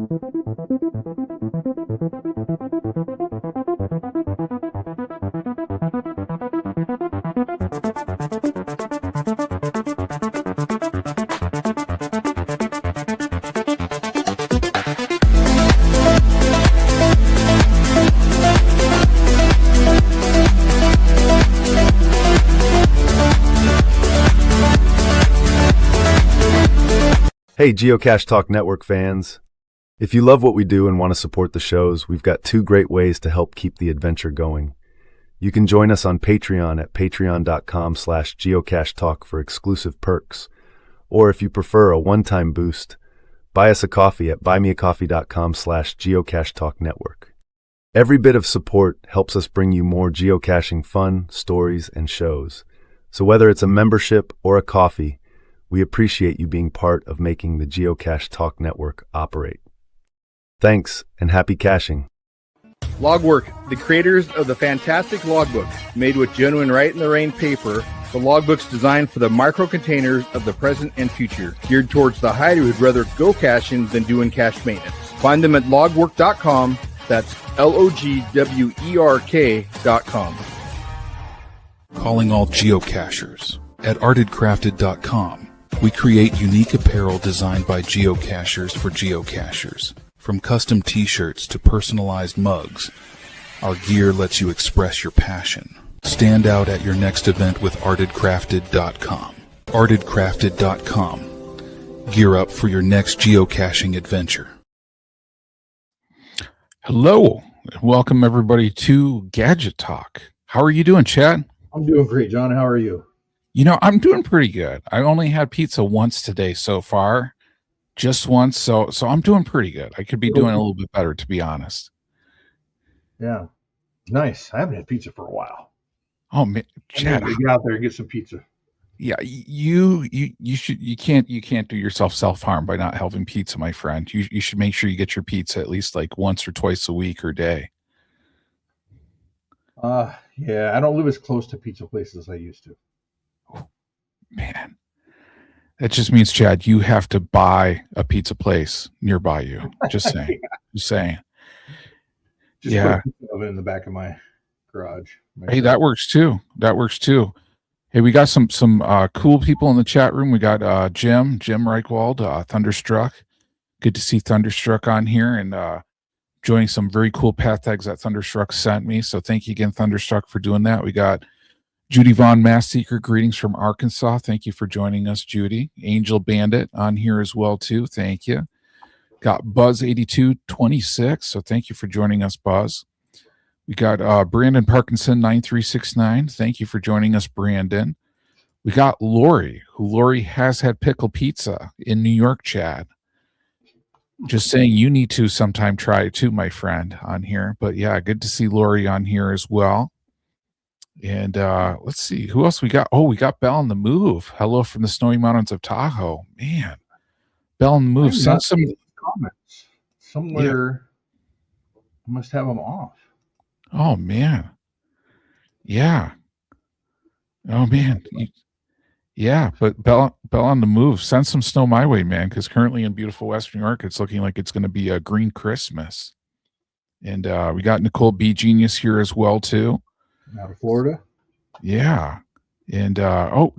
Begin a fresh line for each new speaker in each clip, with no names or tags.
Hey, Geocache Talk Network fans. If you love what we do and want to support the shows, we've got two great ways to help keep the adventure going. You can join us on Patreon at patreon.com/geocachetalk for exclusive perks. Or if you prefer a one-time boost, buy us a coffee at buymeacoffee.com/geocachetalknetwork. Every bit of support helps us bring you more geocaching fun, stories, and shows. So whether it's a membership or a coffee, we appreciate you being part of making the Geocache Talk Network operate. Thanks, and happy caching.
Logwork, the creators of the fantastic logbook, made with genuine write-in-the-rain paper. The logbook's designed for the micro-containers of the present and future, geared towards the hider who'd rather go caching than doing cache maintenance. Find them at logwork.com. That's LOGWERK.com.
Calling all geocachers. At artedcrafted.com, we create unique apparel designed by geocachers for geocachers. From custom t-shirts to personalized mugs, our gear lets you express your passion. Stand out at your next event with artedcrafted.com. artedcrafted.com. Gear up for your next geocaching adventure.
Hello, and welcome everybody to Gadget Talk. How are you doing, Chad?
I'm doing great, John. How are you?
You know, I'm doing pretty good. I only had pizza once today so far, just once. So I'm doing pretty good. I could be doing a little bit better, to be honest.
Yeah, nice. I haven't had pizza for a while.
Oh man, Chad,
get out there and get some pizza.
Yeah, you should. You can't do yourself self-harm by not having pizza, my friend. You should make sure you get your pizza at least like once or twice a week or day.
Yeah, I don't live as close to pizza places as I used to.
Man, that just means, Chad, you have to buy a pizza place nearby you. Just saying. Just saying.
Just put a pizza oven in the back of my garage.
Hey, that works too. That works too. Hey, we got some cool people in the chat room. We got Jim Reichwald, Thunderstruck. Good to see Thunderstruck on here and joining some very cool path tags that Thunderstruck sent me. So thank you again, Thunderstruck, for doing that. We got Judy Vaughn, Mass Seeker, greetings from Arkansas. Thank you for joining us, Judy. Angel Bandit on here as well, too. Thank you. Got Buzz8226, so thank you for joining us, Buzz. We got Brandon Parkinson, 9369. Thank you for joining us, Brandon. We got Lori, who Lori has had pickle pizza in New York, Chad. Just saying you need to sometime try it too, my friend, on here. But yeah, good to see Lori on here as well. And let's see who else we got. Oh, we got Bell on the Move. Hello from the snowy mountains of Tahoe. Man, Bell on the Move. Send some
comments somewhere. Yeah. I must have them off.
Oh man, yeah. Oh man, yeah. But Bell on the Move. Send some snow my way, man. Because currently in beautiful Western New York, it's looking like it's going to be a green Christmas. And we got Nicole B Genius here as well too.
Out of Florida.
Yeah. And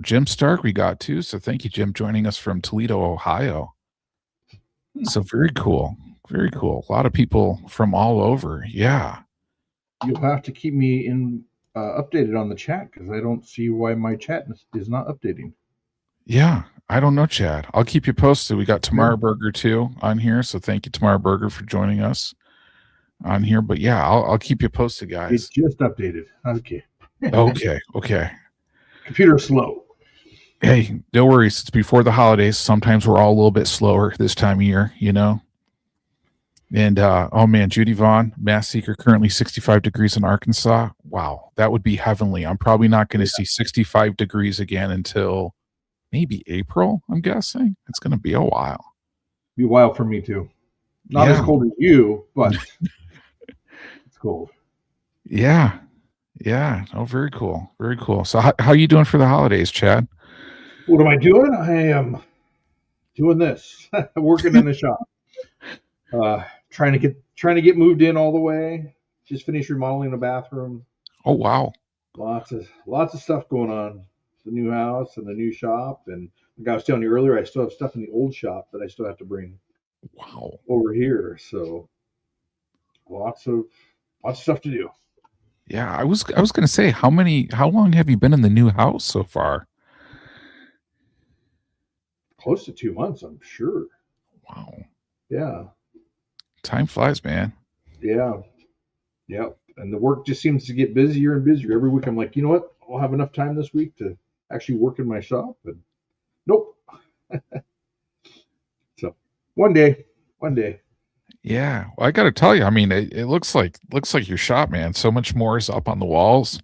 Jim Stark we got too. So thank you, Jim, joining us from Toledo, Ohio. So very cool. Very cool. A lot of people from all over. Yeah.
You'll have to keep me updated on the chat because I don't see why my chat is not updating.
Yeah. I don't know, Chad. I'll keep you posted. We got Tamara Berger too on here. So thank you, Tamara Berger, for joining us on here. But yeah, I'll keep you posted, guys.
It's just updated. Okay.
Okay.
Computer's slow.
Hey, no worries. It's before the holidays. Sometimes we're all a little bit slower this time of year, you know. And oh man, Judy Vaughn, Mass Seeker, currently 65 degrees in Arkansas. Wow, that would be heavenly. I'm probably not going to see 65 degrees again until maybe April, I'm guessing. It's going to be a while.
Be a while for me too. Not as cold as you, but it's cold.
Yeah. Oh, very cool. Very cool. So how are you doing for the holidays, Chad?
What am I doing? I am doing this. Working in the shop. Trying to get moved in all the way. Just finished remodeling the bathroom.
Oh, wow.
Lots of stuff going on. The new house and the new shop, and like I was telling you earlier, I still have stuff in the old shop that I still have to bring
Wow.
over here. So lots of stuff to do.
Yeah, I was going to say how long have you been in the new house so far?
Close to 2 months, I'm sure.
Wow.
Yeah.
Time flies, man.
Yeah. Yep. And the work just seems to get busier and busier every week. I'm like, you know what? I'll have enough time this week to actually work in my shop, but nope. So one day.
Yeah. Well, I got to tell you, I mean, it looks like your shop, man. So much more is up on the walls.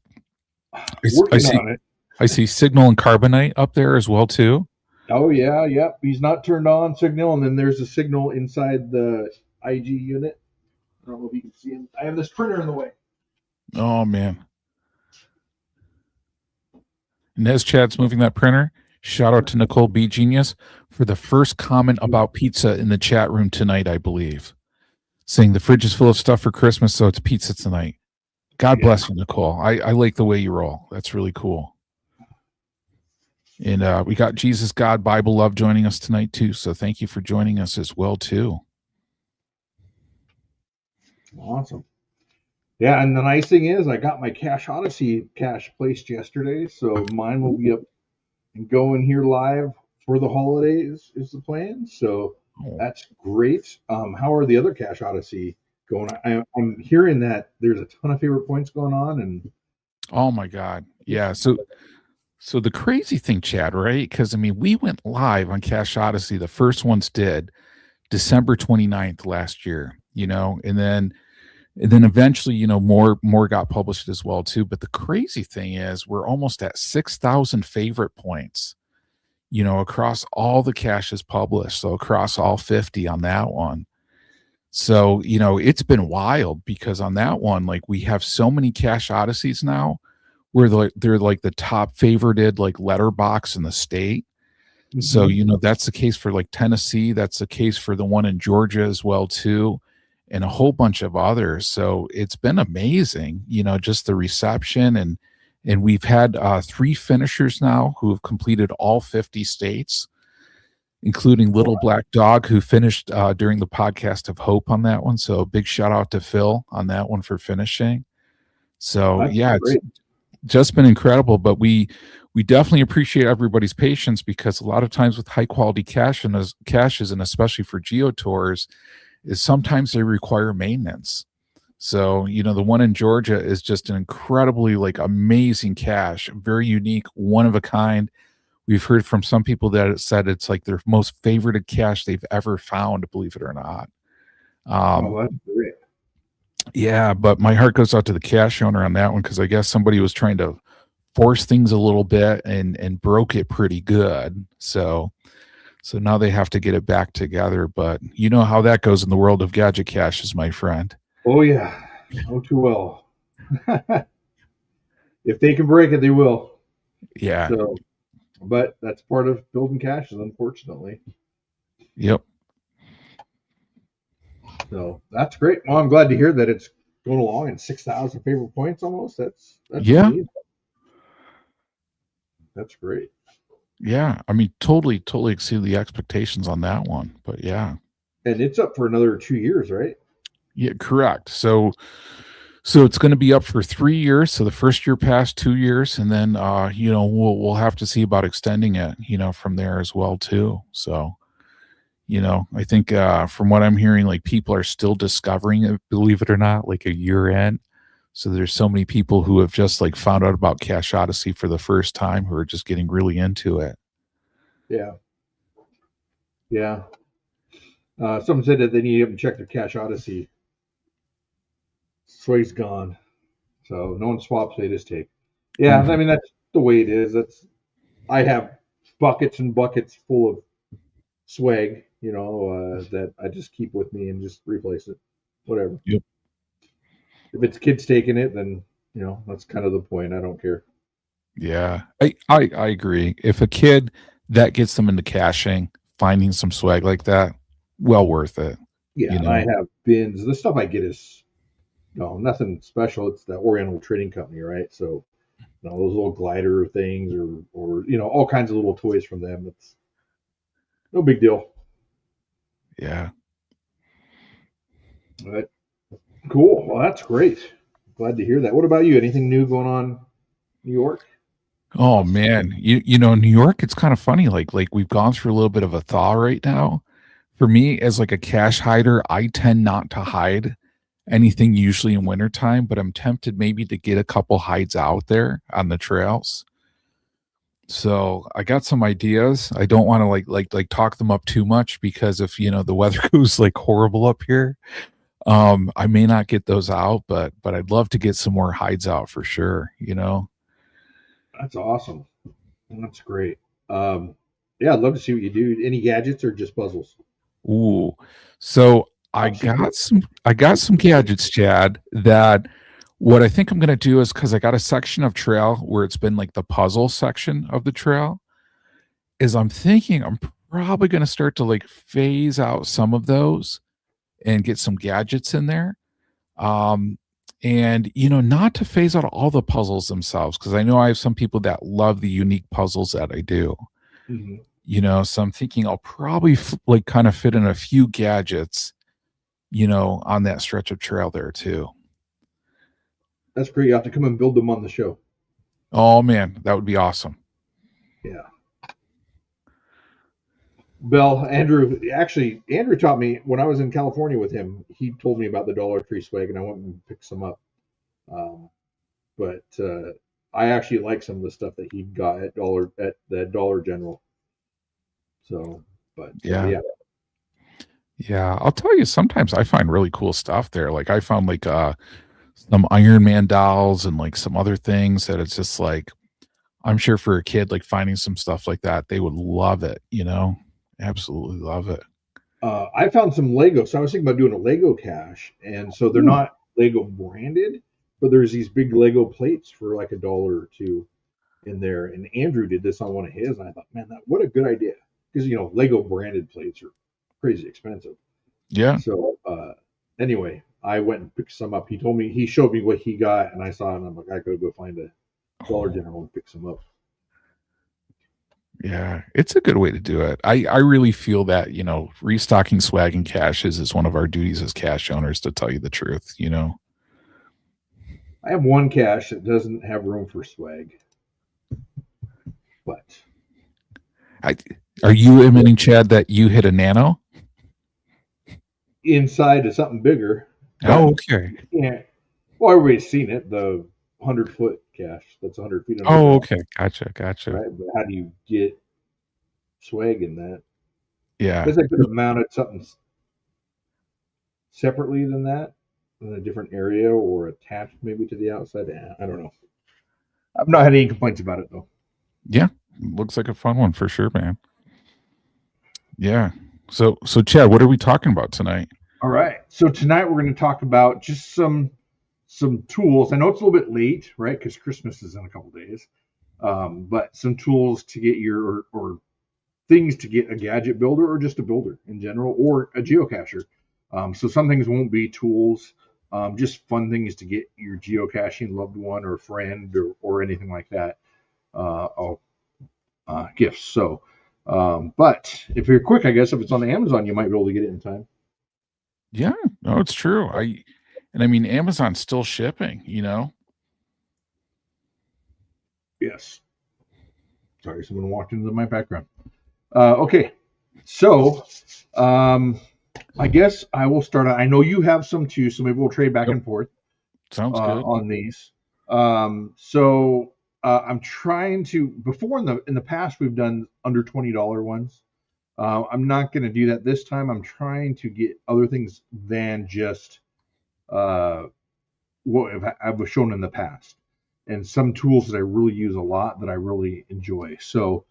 Working on it.
I see Signal and Carbonite up there as well too.
Oh yeah, yep. He's not turned on Signal, and then there's a Signal inside the IG unit. I don't know if you can see him. I have this printer in the way.
Oh man. And as Chad's moving that printer, shout out to Nicole B Genius for the first comment about pizza in the chat room tonight, I believe. Saying the fridge is full of stuff for Christmas, so it's pizza tonight. God bless you, Nicole. I like the way you roll. That's really cool. And we got Jesus, God, Bible Love joining us tonight too. So thank you for joining us as well too.
Awesome. Yeah, and the nice thing is I got my Cache Odyssey cache placed yesterday, so mine will be up and going here live for the holidays is the plan. So that's great. How are the other Cache Odyssey going? I'm hearing that there's a ton of favorite points going on, and
oh my God, yeah. So the crazy thing, Chad, right? Because I mean, we went live on Cache Odyssey. The first ones did December 29th last year, and then eventually, more got published as well too. But the crazy thing is we're almost at 6,000 favorite points, across all the caches published. So across all 50 on that one. So, it's been wild because on that one, like we have so many Cache Odysseys now where they're like the top favorited like letterbox in the state. Mm-hmm. So, that's the case for like Tennessee. That's the case for the one in Georgia as well too, and a whole bunch of others. So it's been amazing, just the reception. And we've had 3 finishers now who have completed all 50 states, including Little Black Dog, who finished during the podcast of Hope on that one. So big shout out to Phil on that one for finishing. So it's just been incredible, but we definitely appreciate everybody's patience because a lot of times with high quality caches, and especially for geotours, is sometimes they require maintenance. So, the one in Georgia is just an incredibly like amazing cache, very unique, one of a kind. We've heard from some people that said it's like their most favorited cache they've ever found, believe it or not.
that's great.
Yeah, but my heart goes out to the cache owner on that one because I guess somebody was trying to force things a little bit and broke it pretty good. So now they have to get it back together. But you know how that goes in the world of gadget caches, my friend.
Oh yeah, oh too well. If they can break it, they will.
Yeah.
So, but that's part of building caches, unfortunately.
Yep.
So that's great. Well, I'm glad to hear that it's going along and 6,000 favorite points almost. That's
yeah.
Amazing. That's great.
Yeah, I mean, totally exceeded the expectations on that one. But yeah.
And it's up for another 2 years, right?
Yeah, correct. So it's going to be up for 3 years. So the first year passed, 2 years, and then we'll have to see about extending it, from there as well too. So, I think from what I'm hearing, like people are still discovering it, believe it or not, like a year in. So there's so many people who have just like found out about Cache Odyssey for the first time who are just getting really into it.
Yeah. Yeah. Someone said that they need to check their Cache Odyssey. Sway's gone. So no one swaps, they just take. Yeah, I mean, that's the way it is. I have buckets and buckets full of swag, that I just keep with me and just replace it. Whatever.
Yep.
If it's kids taking it, then that's kind of the point. I don't care.
Yeah, I agree. If a kid that gets them into caching, finding some swag like that, well worth it.
Yeah,
you
and I
know.
have bins. The stuff I get is nothing special. It's the Oriental Trading Company, right? So those little glider things, or all kinds of little toys from them. It's no big deal.
Yeah.
But cool. Well, that's great. Glad to hear that. What about you? Anything new going on in New York?
Oh man, New York, it's kind of funny. Like we've gone through a little bit of a thaw right now. For me, as like a cache hider, I tend not to hide anything usually in wintertime, but I'm tempted maybe to get a couple hides out there on the trails. So I got some ideas. I don't want to like talk them up too much because if the weather goes like horrible up here, I may not get those out, but I'd love to get some more hides out for sure.
That's awesome. That's great. Um, yeah, I'd love to see what you do. Any gadgets or just puzzles?
Ooh. So I
Top secret.
got some gadgets, Chad, that what I think I'm gonna do is because I got a section of trail where it's been like the puzzle section of the trail, is I'm thinking I'm probably gonna start to like phase out some of those and get some gadgets in there. Um and not to phase out all the puzzles themselves, because I know I have some people that love the unique puzzles that I do.
Hmm.
So I'm thinking I'll probably like kind of fit in a few gadgets on that stretch of trail there too.
That's great. You have to come and build them on the show.
Oh man, that would be awesome.
Yeah. Bell, Andrew taught me when I was in California with him. He told me about the Dollar Tree swag, and I went and picked some up. Um, but I actually like some of the stuff that he got at the Dollar General. So, but
Yeah.
yeah,
Yeah. I'll tell you, sometimes I find really cool stuff there. Like I found like some Iron Man dolls and like some other things that it's just like I'm sure for a kid like finding some stuff like that, they would love it. Absolutely love it.
I found some Lego. So I was thinking about doing a Lego cache, and so they're
Ooh.
not Lego branded, but there's these big Lego plates for like $1 or $2 in there. And Andrew did this on one of his, and I thought, man, what a good idea, because Lego branded plates are crazy expensive.
Yeah.
So anyway, I went and picked some up. He showed me what he got, and I saw it, and I'm like, I gotta go find a Dollar General and pick some up.
Yeah, it's a good way to do it. I really feel that, restocking swag and caches is one of our duties as cache owners, to tell you the truth.
I have one cache that doesn't have room for swag, but
I Are you admitting, Chad, that you hit a nano?
inside is something bigger.
Oh,
But
okay.
yeah, well, everybody's seen it, the 100-foot cache that's 100 feet
Oh,
underground,
okay. Gotcha.
right? But how do you get swag in that?
Yeah.
Because I could have mounted something separately than that in a different area or attached maybe to the outside. I don't know. I've not had any complaints about it though.
Yeah. Looks like a fun one for sure, man. Yeah. So Chad, what are we talking about tonight?
All right. So tonight we're going to talk about just some tools. I know it's a little bit late, right? Because Christmas is in a couple days. But some tools to get or things to get a gadget builder or just a builder in general or a geocacher. So some things won't be tools, just fun things to get your geocaching loved one or friend or anything like that. Gifts. So, but if you're quick, I guess if it's on Amazon, you might be able to get it in time.
Yeah. No, it's true. I mean, Amazon's still shipping.
Yes. Sorry, someone walked into my background. Okay, so I guess I will start. I know you have some too, so maybe we'll trade back
Yep.
and forth
Sounds good.
on these. So I'm trying to. Before in the past, we've done under $20 ones. I'm not going to do that this time. I'm trying to get other things than just what I've shown in the past, and some tools that I really use a lot that I really enjoy. So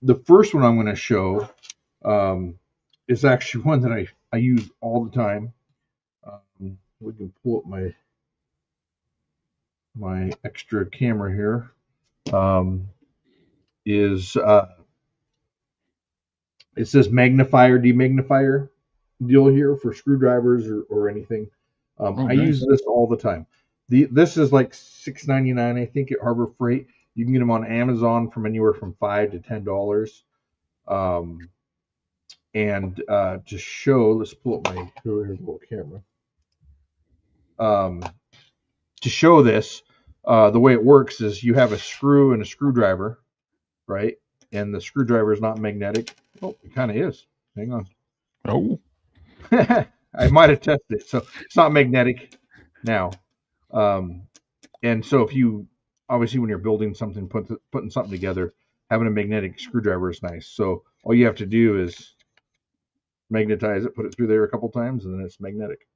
the first one I'm going to show is actually one that I use all the time. We can pull up my extra camera here. Is it says magnifier demagnifier, deal here for screwdrivers or anything.
Oh,
I use
nice.
this all the time. This is like $6.99, I think, at Harbor Freight. You can get them on Amazon from anywhere from $5 to $10. Um, and to show, let's pull up my little camera. To show this, the way it works is you have a screw and a screwdriver, right? And the screwdriver is not magnetic. Oh, it kind of is. Hang on.
Oh,
I might have tested it. So it's not magnetic now. And so if you, obviously when you're building something, putting something together, having a magnetic screwdriver is nice. So all you have to do is magnetize it, put it through there a couple times, and then it's magnetic.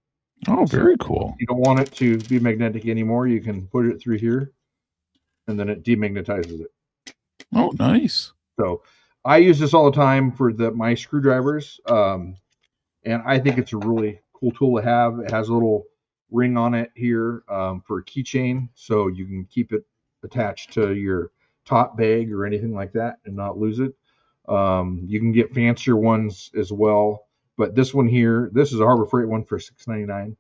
oh,
So
very cool.
if you don't want it to be magnetic anymore, you can put it through here, and then it demagnetizes it.
Oh, nice.
So I use this all the time for my screwdrivers, and I think it's a really cool tool to have. It has a little ring on it here for a keychain, so you can keep it attached to your top bag or anything like that and not lose it. You can get fancier ones as well, but this one here, this is a Harbor Freight one for $6.99.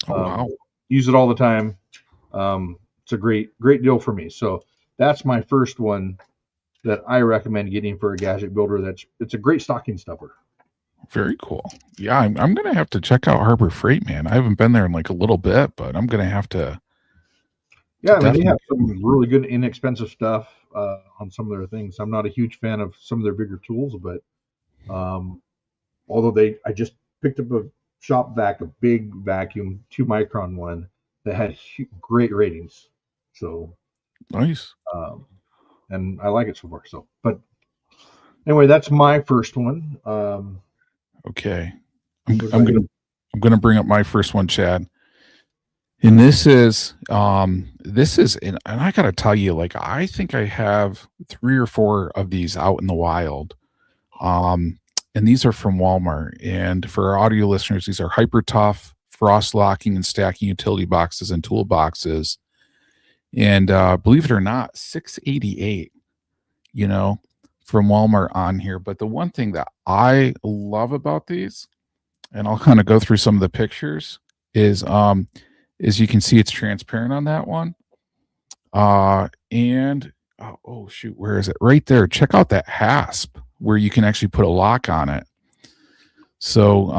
Oh, wow.
Use it all the time. It's a great deal for me. So that's my first one that I recommend getting for a gadget builder. It's a great stocking stuffer.
Very cool. Yeah, I'm gonna have to check out Harbor Freight, man. I haven't been there in like a little bit, but I'm gonna have to.
Yeah, I mean, they
definitely.
have some really good inexpensive stuff on some of their things. I'm not a huge fan of some of their bigger tools, but although I just picked up a shop vac, a big vacuum, 2 micron one that had great ratings. So,
Nice.
and I like it so far. So, but anyway, that's my first one.
Okay.
was
I'm
I
gonna
gonna-
I'm gonna bring up my first one, Chad. And this is and I gotta tell you, like I think I have 3 or 4 of these out in the wild. And these are from Walmart. And for our audio listeners, these are hyper tough frost locking and stacking utility boxes and toolboxes. And believe it or not, $6.88, from Walmart on here. But the one thing that I love about these, and I'll kind of go through some of the pictures, is you can see it's transparent on that one. And oh shoot, where is it? Right there. Check out that hasp where you can actually put a lock on it. So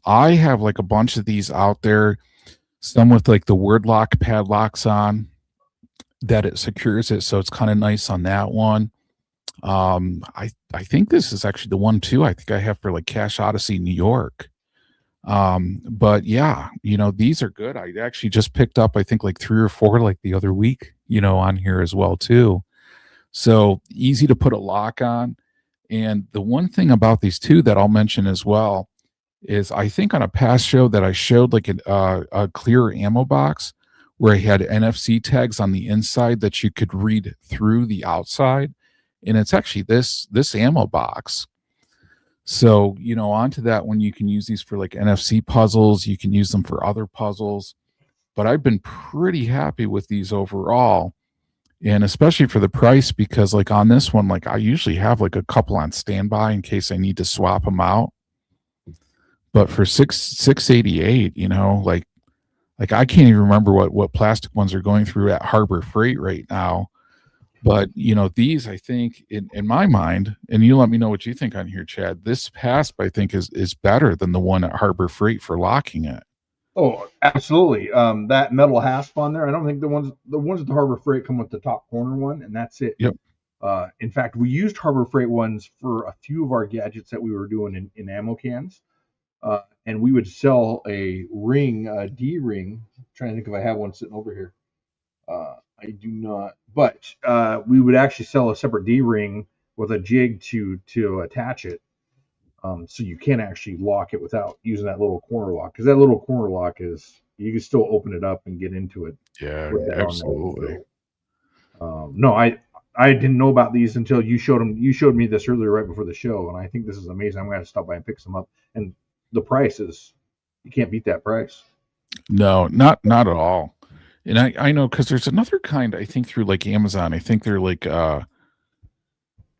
I have like a bunch of these out there, some with like the word lock padlocks on that it secures it. So it's kind of nice on that one. I think this is actually the one too. I think I have for like Cash Odyssey, New York. But yeah, these are good. I actually just picked up, I think like 3 or 4 like the other week, on here as well too. So easy to put a lock on. And the one thing about these two that I'll mention as well is I think on a past show that I showed like a clear ammo box where I had NFC tags on the inside that you could read through the outside. And it's actually this ammo box. So, onto that one, you can use these for like NFC puzzles. You can use them for other puzzles. But I've been pretty happy with these overall. And especially for the price, because like on this one, like I usually have like a couple on standby in case I need to swap them out. But for $6.88, like I can't even remember what plastic ones are going through at Harbor Freight right now. But these I think in my mind, and you let me know what you think on here, Chad. This hasp I think is better than the one at Harbor Freight for locking it.
Oh, absolutely. That metal hasp on there. I don't think the ones at the Harbor Freight come with the top corner one, and that's it.
Yep.
In fact, we used Harbor Freight ones for a few of our gadgets that we were doing in ammo cans, and we would sell a ring, a D ring. I'm trying to think if I have one sitting over here. I do not, but we would actually sell a separate D ring with a jig to attach it. So you can actually lock it without using that little corner lock, because that little corner lock you can still open it up and get into it.
Yeah, absolutely.
No, I didn't know about these until you showed them. You showed me this earlier right before the show, and I think this is amazing. I'm going to stop by and pick some up. And the price you can't beat that price.
No, not at all. And I know because there's another kind I think through like Amazon. I think they're like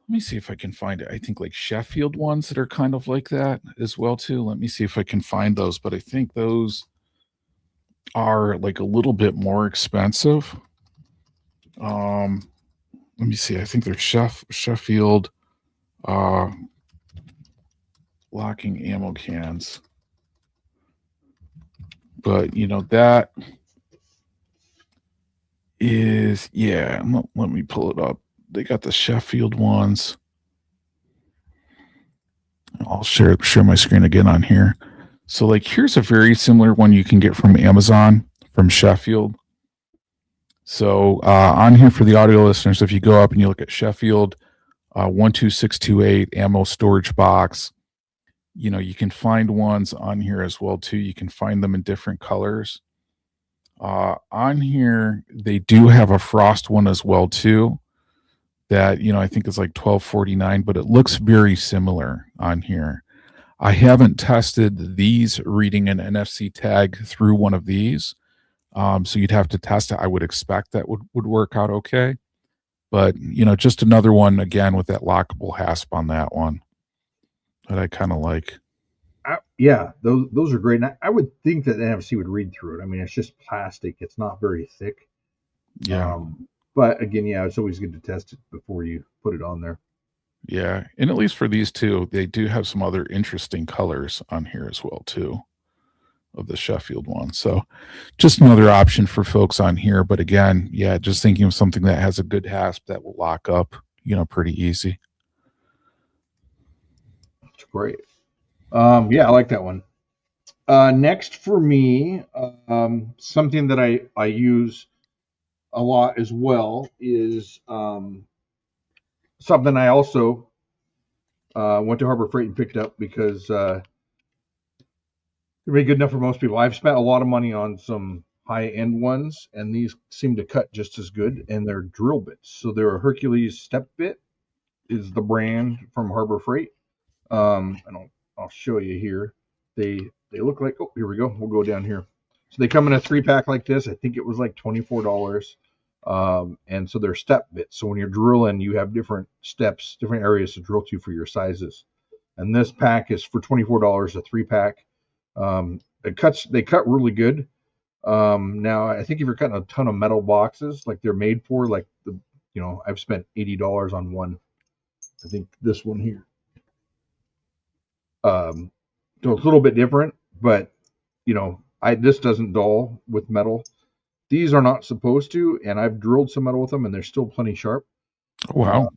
Let me see if I can find it. I think like Sheffield ones that are kind of like that as well too. Let me see if I can find those, but I think those are like a little bit more expensive. Let me see. I think they're Sheffield locking ammo cans. But that is, yeah, let me pull it up. They got the Sheffield ones. I'll share my screen again on here. So like here's a very similar one you can get from Amazon from Sheffield. So on here for the audio listeners, if you go up and you look at Sheffield 12628 ammo storage box, you can find ones on here as well too. You can find them in different colors. On here, they do have a frost one as well too. That I think is like $12.49, but it looks very similar on here. I haven't tested these reading an NFC tag through one of these, so you'd have to test it. I would expect that would work out okay, but just another one again with that lockable hasp on that one that I kind of like.
Yeah, those are great. And I would think that NFC would read through it. I mean, it's just plastic; it's not very thick.
Yeah.
But again, yeah, it's always good to test it before you put it on there.
Yeah, and at least for these two, they do have some other interesting colors on here as well too, of the Sheffield one. So, just another option for folks on here. But again, yeah, just thinking of something that has a good hasp that will lock up, pretty easy.
That's great. Yeah, I like that one. Next for me, something that I use a lot as well is something I also went to Harbor Freight and picked up because they're good enough for most people. I've spent a lot of money on some high-end ones, and these seem to cut just as good, and they're drill bits. So they're a Hercules step bit is the brand from Harbor Freight. And I'll show you here. They look like, oh, here we go. We'll go down here. So they come in a 3-pack like this. I think it was like $24. And so they're step bits. So when you're drilling, you have different steps, different areas to drill to for your sizes. And this pack is for $24, a 3-pack. They cut really good. Now I think if you're cutting a ton of metal boxes like they're made for, like I've spent $80 on one. I think this one here. So it's a little bit different, but this doesn't dull with metal. These are not supposed to, and I've drilled some metal with them, and they're still plenty sharp.
Wow.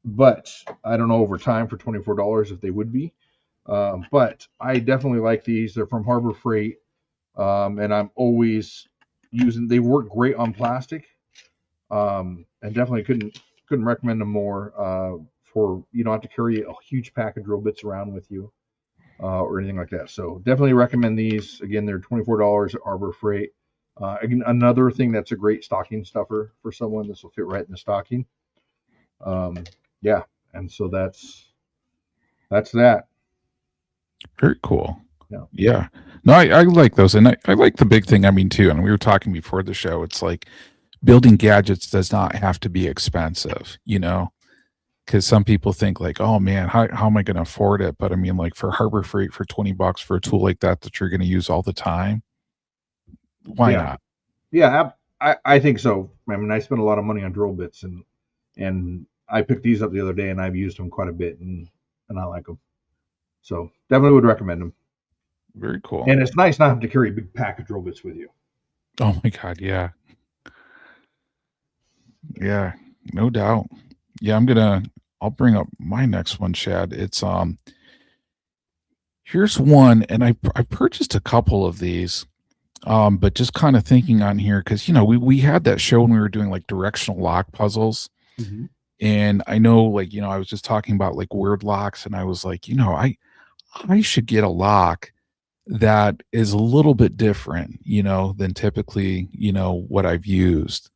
But I don't know over time for $24 if they would be. But I definitely like these. They're from Harbor Freight, and I'm always using. They work great on plastic, and definitely couldn't recommend them more. For you don't have to carry a huge pack of drill bits around with you, or anything like that. So definitely recommend these. Again, they're $24 at Harbor Freight. Again, another thing that's a great stocking stuffer for someone. This will fit right in the stocking. Yeah, and so that's that.
Very cool.
Yeah.
Yeah. No, I like those, and I like the big thing. I mean, too, and we were talking before the show. It's like building gadgets does not have to be expensive, because some people think like, oh man, how am I going to afford it? But I mean, like for Harbor Freight for $20 for a tool like that you're going to use all the time, why not?
Yeah, I think so. I mean, I spend a lot of money on drill bits, and I picked these up the other day, and I've used them quite a bit, and I like them. So definitely would recommend them.
Very cool.
And it's nice not having to carry a big pack of drill bits with you.
Oh my God, yeah. Yeah, no doubt. Yeah, I'll bring up my next one, Chad. It's here's one, and I purchased a couple of these, but just kind of thinking on here because we had that show when we were doing like directional lock puzzles, and I know like I was just talking about like word locks, and I was like I should get a lock that is a little bit different, than typically what I've used.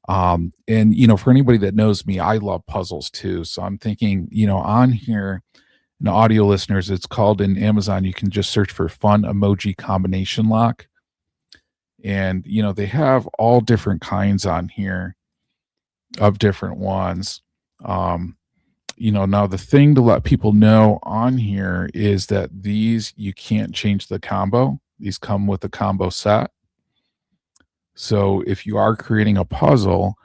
And for anybody that knows me, I love puzzles too. So I'm thinking, on here, audio listeners, it's called in Amazon, you can just search for fun emoji combination lock. And they have all different kinds on here of different ones. now the thing to let people know on here is that these, you can't change the combo. These come with a combo set. So if you are creating a puzzle,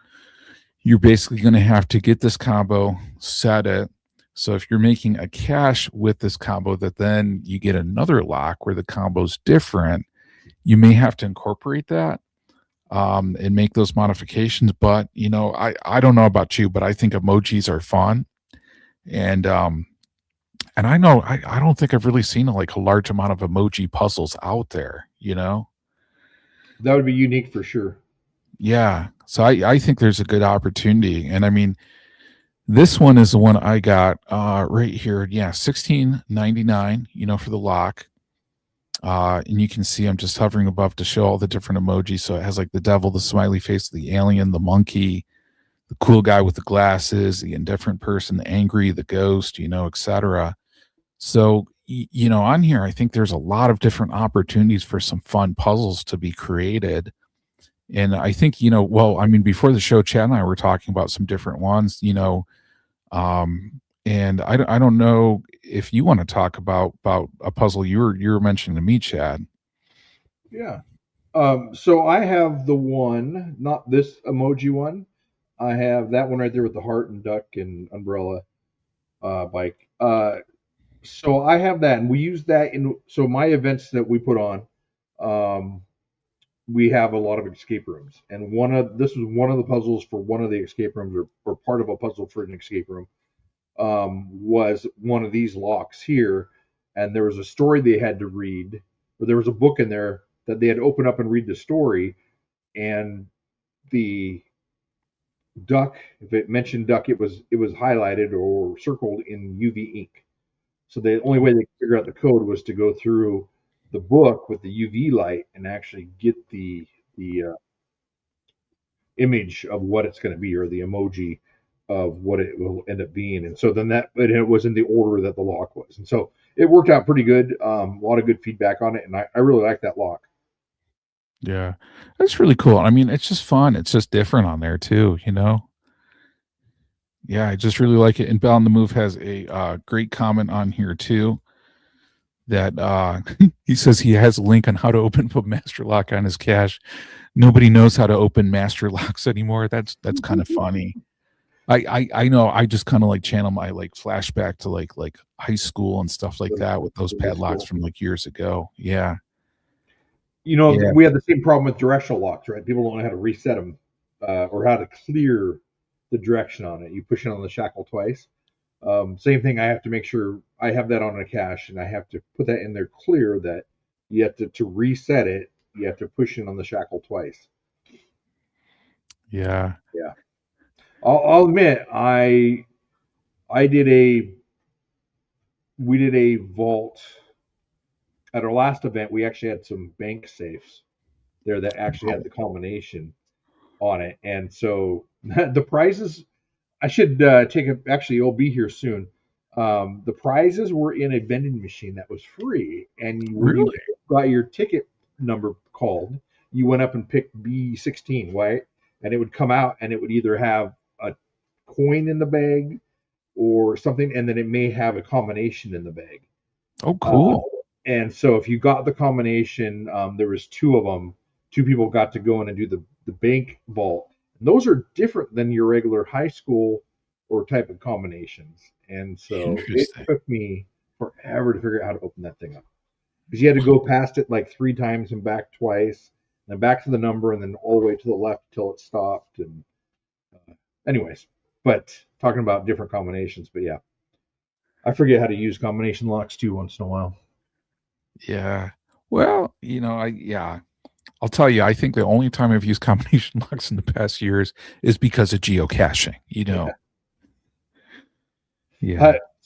you're basically going to have to get this combo, set it. So if you're making a cache with this combo that then you get another lock where the combo's different, you may have to incorporate that and make those modifications. But, I don't know about you, but I think emojis are fun. And I know I don't think I've really seen a large amount of emoji puzzles out there,
That would be unique for sure.
Yeah. So I think there's a good opportunity. And I mean, this one is the one I got right here. Yeah, $16.99, for the lock. And you can see I'm just hovering above to show all the different emojis. So it has like the devil, the smiley face, the alien, the monkey, the cool guy with the glasses, the indifferent person, the angry, the ghost, etc. So, on here, I think there's a lot of different opportunities for some fun puzzles to be created. And I think, before the show, Chad and I were talking about some different ones, and I don't know if you want to talk about a puzzle you were mentioning to me, Chad.
Yeah. So I have the one, not this emoji one. I have that one right there with the heart and duck and umbrella bike. So I have that, and we use that so my events that we put on. We have a lot of escape rooms, and this was one of the puzzles for one of the escape rooms, or part of a puzzle for an escape room. Was one of these locks here, and there was a story they had to read, or there was a book in there that they had to open up and read the story, and the duck, if it mentioned duck, it was highlighted or circled in UV ink. So the only way they could figure out the code was to go through the book with the UV light and actually get the image of what it's going to be, or the emoji of what it will end up being. And so then it was in the order that the lock was. And so it worked out pretty good. A lot of good feedback on it. And I really like that lock.
Yeah, that's really cool. I mean, it's just fun. It's just different on there too, Yeah, I just really like it. And Bell on the Move has a great comment on here too. That he says he has a link on how to open a master lock on his cache. Nobody knows how to open master locks anymore. That's kind of funny. I know. I just kind of channel my flashback to like high school and stuff like that with those padlocks from years ago. Yeah. Yeah.
We had the same problem with directional locks, right? People don't know how to reset them or how to clear the direction on it. You push it on the shackle twice. Same thing. I have to make sure I have that on a cache, and I have to put that in there clear that you have to reset it. You have to push it on the shackle twice.
Yeah.
Yeah. I'll admit, we did a vault at our last event. We actually had some bank safes there that actually had the combination on it, and so the prizes. I should take it. Actually, it'll be here soon. The prizes were in a vending machine that was free, and when you got your ticket number called, you went up and picked B16, right? And it would come out, and it would either have a coin in the bag or something, and then it may have a combination in the bag.
Oh, cool.
And so if you got the combination, there was two of them. Two people got to go in and do the bank vault. And those are different than your regular high school or type of combinations. And so it took me forever to figure out how to open that thing up. Because you had to go past it 3 times and back twice, and then back to the number, and then all the way to the left till it stopped. And anyways, but talking about different combinations. But yeah, I forget how to use combination locks too once in a while.
Yeah. Well, I'll tell you, I think the only time I've used combination locks in the past years is because of geocaching, Yeah.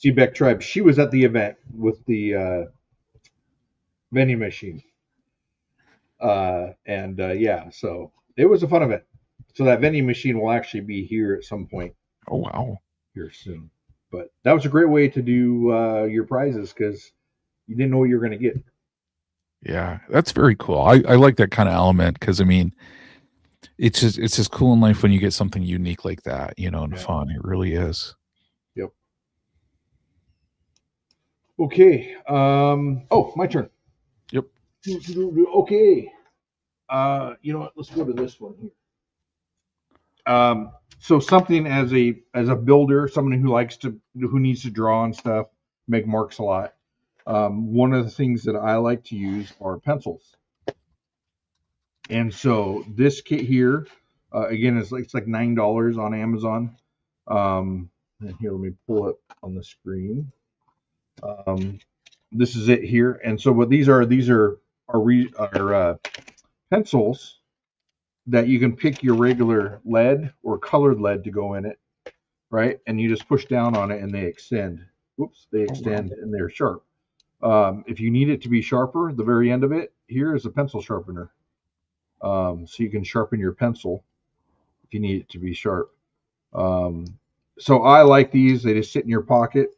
Seabeck Tribe, she was at the event with the vending machine. So it was a fun event. So that vending machine will actually be here at some point.
Oh, wow.
Here soon. But that was a great way to do your prizes because you didn't know what you were going to get.
Yeah, that's very cool. I like that kind of element because it's just cool in life when you get something unique like that, and fun. It really is.
Yep. Okay. Oh, my turn.
Yep.
Okay. You know what? Let's go to this one here. So something as a builder, someone who needs to draw and stuff, make marks a lot. One of the things that I like to use are pencils. And so this kit here, again, it's like $9 on Amazon. And here, let me pull it on the screen. This is it here. And so what these are pencils that you can pick your regular lead or colored lead to go in it, right? And you just push down on it and they extend. Whoops, they extend and they're sharp. If you need it to be sharper, the very end of it here is a pencil sharpener. So you can sharpen your pencil if you need it to be sharp. So I like these. They just sit in your pocket.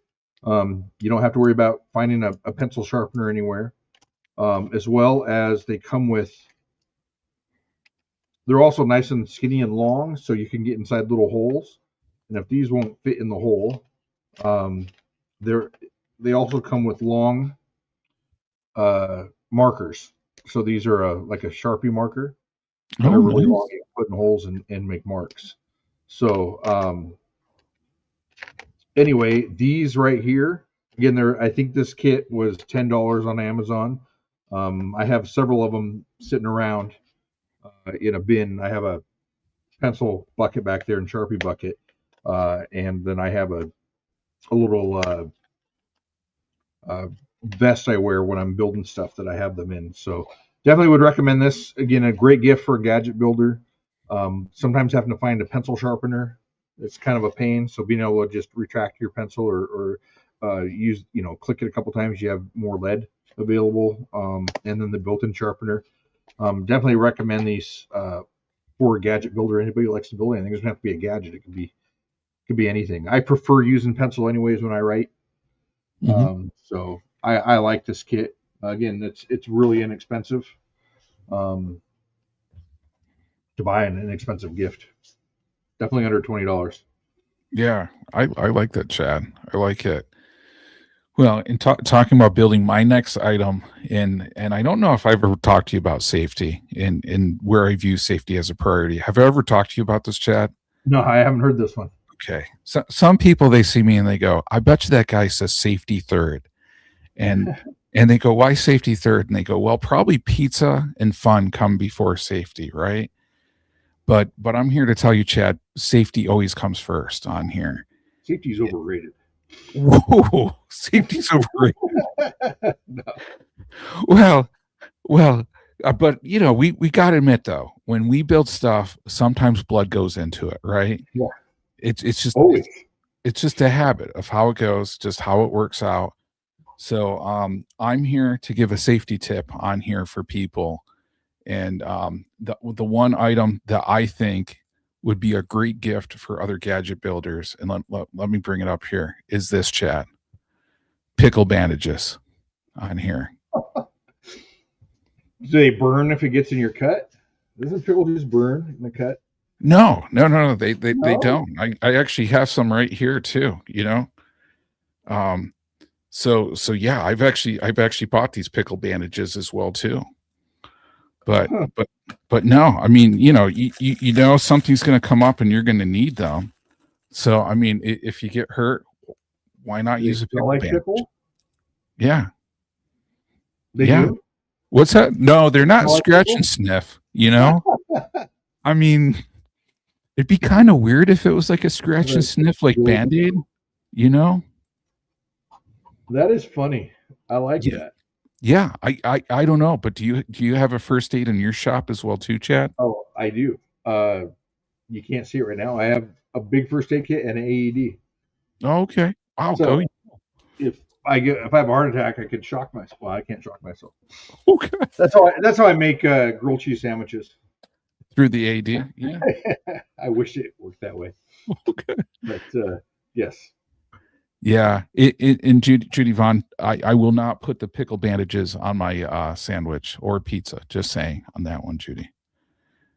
You don't have to worry about finding a pencil sharpener anywhere. As well as they come with, they're also nice and skinny and long, so you can get inside little holes. And if these won't fit in the hole, they also come with long markers. So these are like a Sharpie marker that are really long. You can put in holes and make marks. So anyway, these right here, again, I think this kit was $10 on Amazon. I have several of them sitting around in a bin. I have a pencil bucket back there and Sharpie bucket, and then I have a little vest I wear when I'm building stuff that I have them in. So definitely would recommend this. Again, a great gift for a gadget builder. Sometimes having to find a pencil sharpener, it's kind of a pain. So being able to just retract your pencil or use, click it a couple times, you have more lead available. And then the built-in sharpener. Definitely recommend these for a gadget builder. Anybody who likes to build anything, it doesn't have to be a gadget. It could be anything. I prefer using pencil anyways when I write. So I like this kit. Again, it's really inexpensive to buy, an inexpensive gift. Definitely under $20.
Yeah, I like that, Chad. I like it. Well, in talking about building my next item, and I don't know if I've ever talked to you about safety and where I view safety as a priority. Have I ever talked to you about this, Chad?
No, I haven't heard this one.
Okay. So some people, they see me and they go, I bet you that guy says safety third. And they go, why safety third? And they go, well, probably pizza and fun come before safety, right? But I'm here to tell you, Chad, safety always comes first on here.
Safety's overrated.
Whoa, safety's overrated.
No.
Well, but we got to admit though, when we build stuff, sometimes blood goes into it, right?
Yeah.
It's just
Always.
it's just a habit of how it goes, just how it works out. So I'm here to give a safety tip on here for people. And the one item that I think would be a great gift for other gadget builders, and let me bring it up here, is this, Chad. Pickle bandages on here.
Do they burn if it gets in your cut? Doesn't pickle just burn in the cut?
No, they don't. I actually have some right here too, So yeah, I've actually bought these pickle bandages as well too. But no, I mean, you know something's going to come up and you're going to need them. So I mean, if you get hurt, why not use a pickle bandage?
Pickle?
Yeah.
They do?
What's that? No, they're not scratch and sniff, I mean, it'd be kind of weird if it was like a scratch and sniff, like Band-Aid,
That is funny. I like that.
Yeah, I don't know, but do you have a first aid in your shop as well too, Chad?
Oh, I do. You can't see it right now. I have a big first aid kit and an AED.
Oh, okay. Wow.
So if I have a heart attack, I could shock myself. Well, I can't shock myself.
Okay.
That's how I make grilled cheese sandwiches.
Through the AED. Yeah.
I wish it worked that way.
Okay.
But yes.
Yeah, and Judy Vaughn, I will not put the pickle bandages on my sandwich or pizza. Just saying on that one, Judy.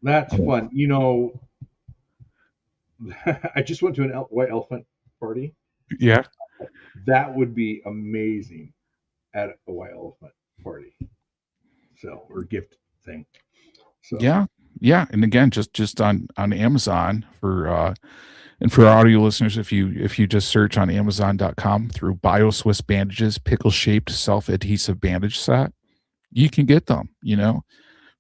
That's fun. I just went to an white elephant party.
Yeah.
That would be amazing at a white elephant party, so or gift thing. So
Yeah. Yeah. And again, just on Amazon for and for audio listeners, if you just search on Amazon.com through BioSwiss bandages, pickle shaped self adhesive bandage set, you can get them,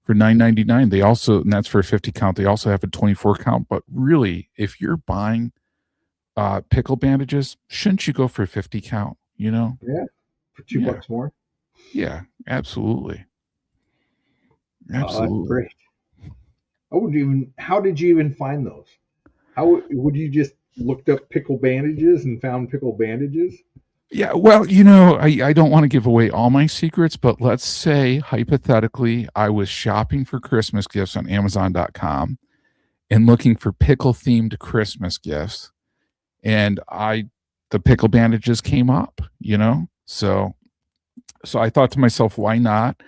for $9.99. They also, and that's for a 50 count. They also have a 24 count. But really, if you're buying pickle bandages, shouldn't you go for a 50 count?
yeah, for $2
Yeah.
more.
Yeah, absolutely.
That's
Absolutely.
great. How did you even find those? How would you just looked up pickle bandages and found pickle bandages?
Yeah, well, I don't want to give away all my secrets, but let's say hypothetically I was shopping for Christmas gifts on Amazon.com and looking for pickle themed Christmas gifts, and the pickle bandages came up, So I thought to myself, why not?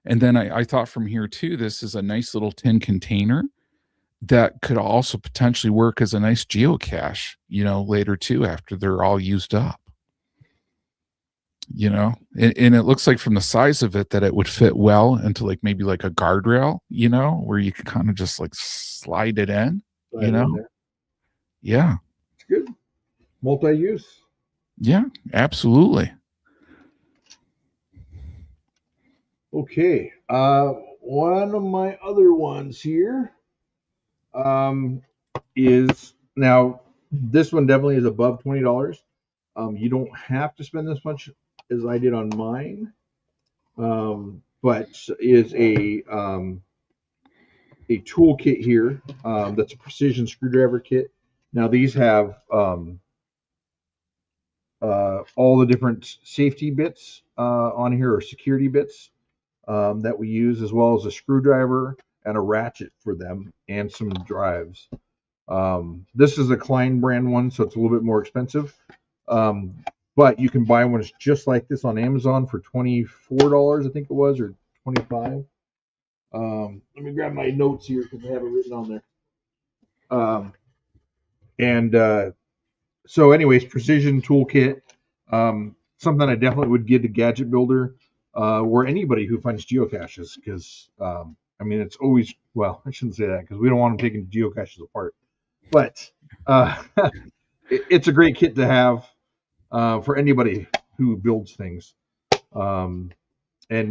And then I thought from here too, this is a nice little tin container that could also potentially work as a nice geocache, later too, after they're all used up. And it looks like from the size of it that it would fit well into maybe like a guardrail, where you could kind of just slide it in,
Right in there.
Yeah.
It's good. Multi-use.
Yeah, absolutely.
Okay. One of my other ones here is now this one definitely is above $20. You don't have to spend this much as I did on mine, but is a toolkit here that's a precision screwdriver kit. Now these have all the different safety bits on here, or security bits that we use, as well as a screwdriver and a ratchet for them, and some drives. This is a Klein brand one, so it's a little bit more expensive. But you can buy ones just like this on Amazon for $24, I think it was, or $25. Let me grab my notes here because I have it written on there. So, anyways, precision toolkit. Something I definitely would give to Gadget Builder, or anybody who finds geocaches, because it's always, well, I shouldn't say that because we don't want them taking geocaches apart, but it's a great kit to have for anybody who builds things. And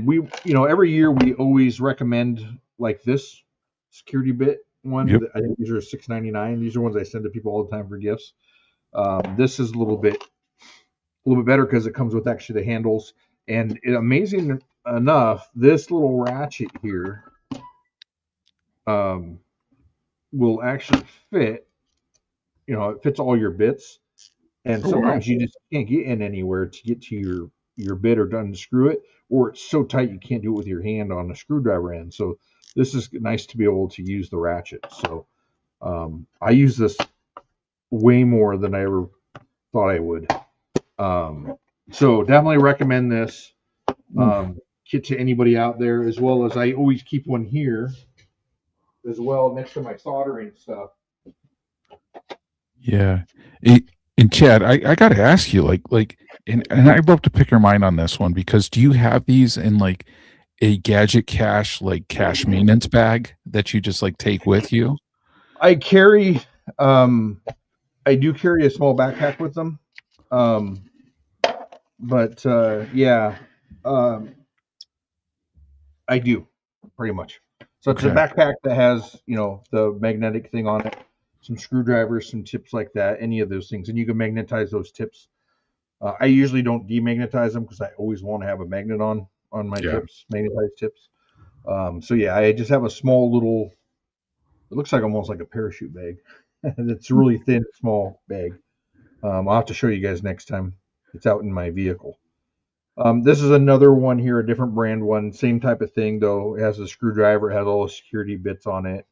we, every year we always recommend like this security bit one.
Yep.
I think these are $6.99. These are ones I send to people all the time for gifts. This is a little bit better because it comes with actually the handles. And amazing enough, this little ratchet here will actually fit. It fits all your bits. And sometimes you just can't get in anywhere to get to your bit or to unscrew it, or it's so tight you can't do it with your hand on the screwdriver end. So this is nice to be able to use the ratchet. So I use this way more than I ever thought I would. So definitely recommend this kit to anybody out there, as well as I always keep one here as well next to my soldering stuff.
Yeah. And Chad, I got to ask you, and I'd love to pick your mind on this one, because do you have these in a Gadget cache, cache maintenance bag that you just take with you?
I do carry a small backpack with them. I do pretty much. So it's a backpack that has, the magnetic thing on it, some screwdrivers, some tips like that, any of those things. And you can magnetize those tips. I usually don't demagnetize them because I always want to have a magnet on my tips, magnetized tips. I just have a small little, it looks like almost like a parachute bag. It's a really thin, small bag. I'll have to show you guys next time. It's out in my vehicle. This is another one here, a different brand one. Same type of thing, though. It has a screwdriver, it has all the security bits on it,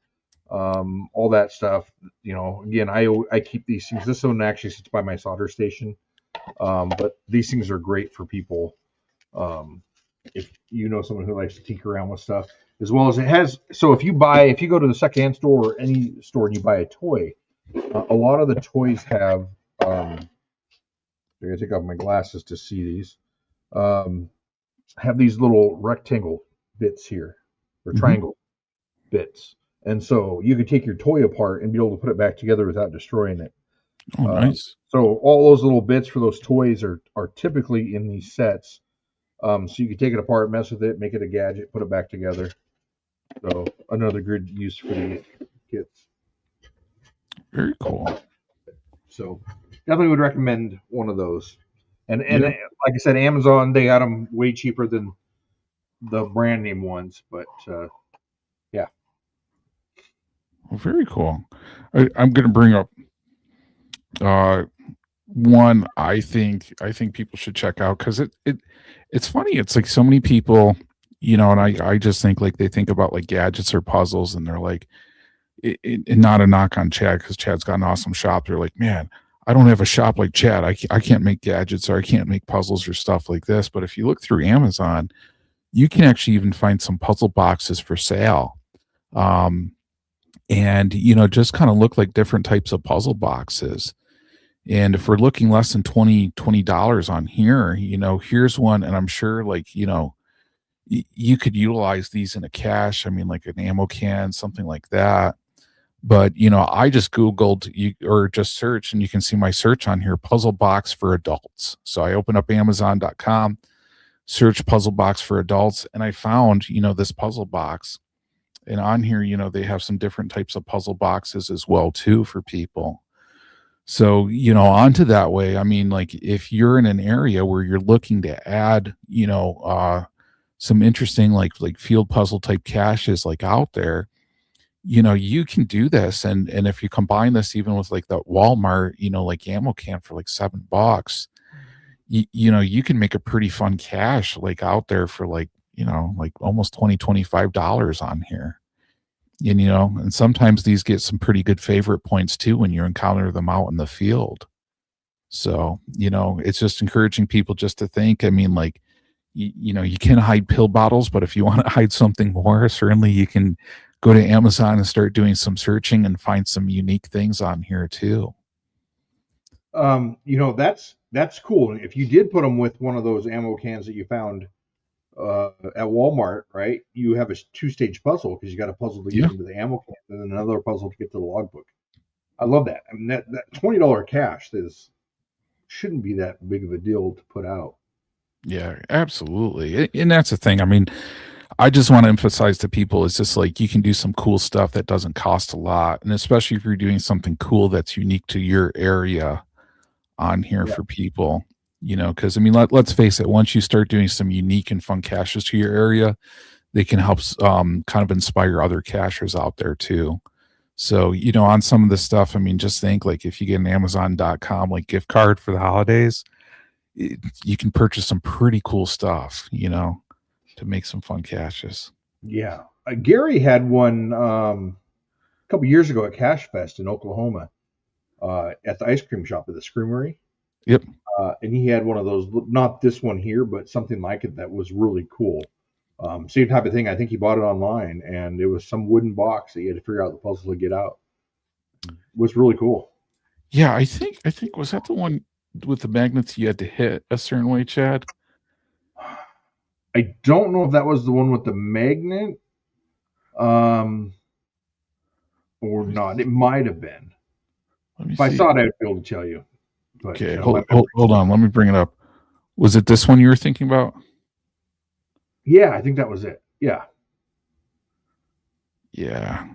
all that stuff. Again, I keep these things. This one actually sits by my solder station, but these things are great for people. If you know someone who likes to tinker around with stuff, as well as it has. So if you go to the secondhand store or any store and you buy a toy, a lot of the toys have I gotta take off my glasses to see these. Have these little rectangle bits here, or triangle bits. And so you could take your toy apart and be able to put it back together without destroying it.
Oh, nice.
So all those little bits for those toys are typically in these sets. So you can take it apart, mess with it, make it a gadget, put it back together. So another good use for the kits.
Very cool.
So definitely would recommend one of those. And like I said, Amazon, they got them way cheaper than the brand name ones, but yeah.
Well, very cool. I'm going to bring up one I think people should check out, because it's funny. It's like so many people, and I just think like they think about like gadgets or puzzles, and they're like, and not a knock on Chad, because Chad's got an awesome shop. They're like, man, I don't have a shop like Chad. I can't make gadgets, or I can't make puzzles or stuff like this. But if you look through Amazon, you can actually even find some puzzle boxes for sale. And just kind of look like different types of puzzle boxes. And if we're looking less than $20 on here, here's one. And I'm sure like, you could utilize these in a cache. I mean, like an ammo can, something like that. But, I just Googled or just searched, and you can see my search on here, puzzle box for adults. So I open up Amazon.com, search puzzle box for adults, and I found, this puzzle box. And on here, they have some different types of puzzle boxes as well, too, for people. So, onto that way, I mean, like if you're in an area where you're looking to add, some interesting like field puzzle type caches like out there, you can do this. And if you combine this even with like the Walmart, like ammo can for like $7, you can make a pretty fun cache like out there for like, like almost $25 on here. And sometimes these get some pretty good favorite points too when you encounter them out in the field. So, it's just encouraging people just to think, I mean, like, you can hide pill bottles, but if you want to hide something more, certainly you can go to Amazon and start doing some searching and find some unique things on here too.
That's cool. If you did put them with one of those ammo cans that you found at Walmart, right? You have a 2-stage puzzle, because you got a puzzle to get into the ammo can, and then another puzzle to get to the logbook. I love that. I mean, that $20 cache shouldn't be that big of a deal to put out.
Yeah, absolutely. And that's the thing. I mean, I just want to emphasize to people, it's just like you can do some cool stuff that doesn't cost a lot, and especially if you're doing something cool that's unique to your area on here for people. Because I mean, let's face it, once you start doing some unique and fun caches to your area, they can help kind of inspire other cachers out there too. So, on some of this stuff, I mean, just think like if you get an Amazon.com like gift card for the holidays, you can purchase some pretty cool stuff, to make some fun caches.
Yeah. Gary had one a couple years ago at Cache Fest in Oklahoma at the ice cream shop at the Screamery.
Yep.
And he had one of those, not this one here, but something like it that was really cool. Same type of thing. I think he bought it online, and it was some wooden box that you had to figure out the puzzle to get out. It was really cool.
Yeah, I think was that the one with the magnets you had to hit a certain way, Chad?
I don't know if that was the one with the magnet, or not. It might have been. If I saw it, I'd be able to tell you. But,
okay, hold on. Let me bring it up. Was it this one you were thinking about?
Yeah, I think that was it. Yeah.
Yeah.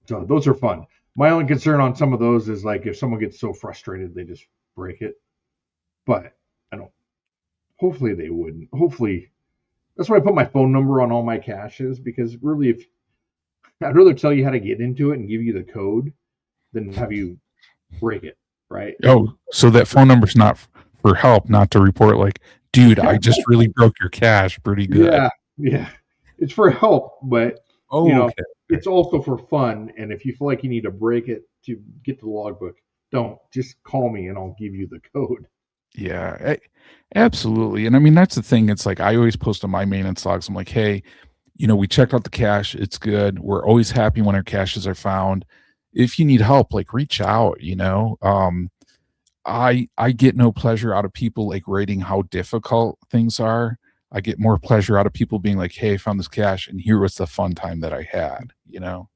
So those are fun. My only concern on some of those is like if someone gets so frustrated, they just break it. But hopefully they wouldn't. Hopefully, that's why I put my phone number on all my caches, because really, if I'd rather tell you how to get into it and give you the code than have you break it, right?
Oh, so that phone number's not for help, not to report like, dude, I just really broke your cache pretty good.
Yeah. It's for help, but
okay.
It's also for fun. And if you feel like you need to break it to get to the logbook, don't. Just call me and I'll give you the code.
Yeah, absolutely. And I mean, that's the thing. It's like I always post on my maintenance logs. I'm like, hey, we checked out the cache. It's good. We're always happy when our caches are found. If you need help, like reach out, I get no pleasure out of people like rating how difficult things are. I get more pleasure out of people being like, "Hey, I found this cache, and here was the fun time that I had." You know?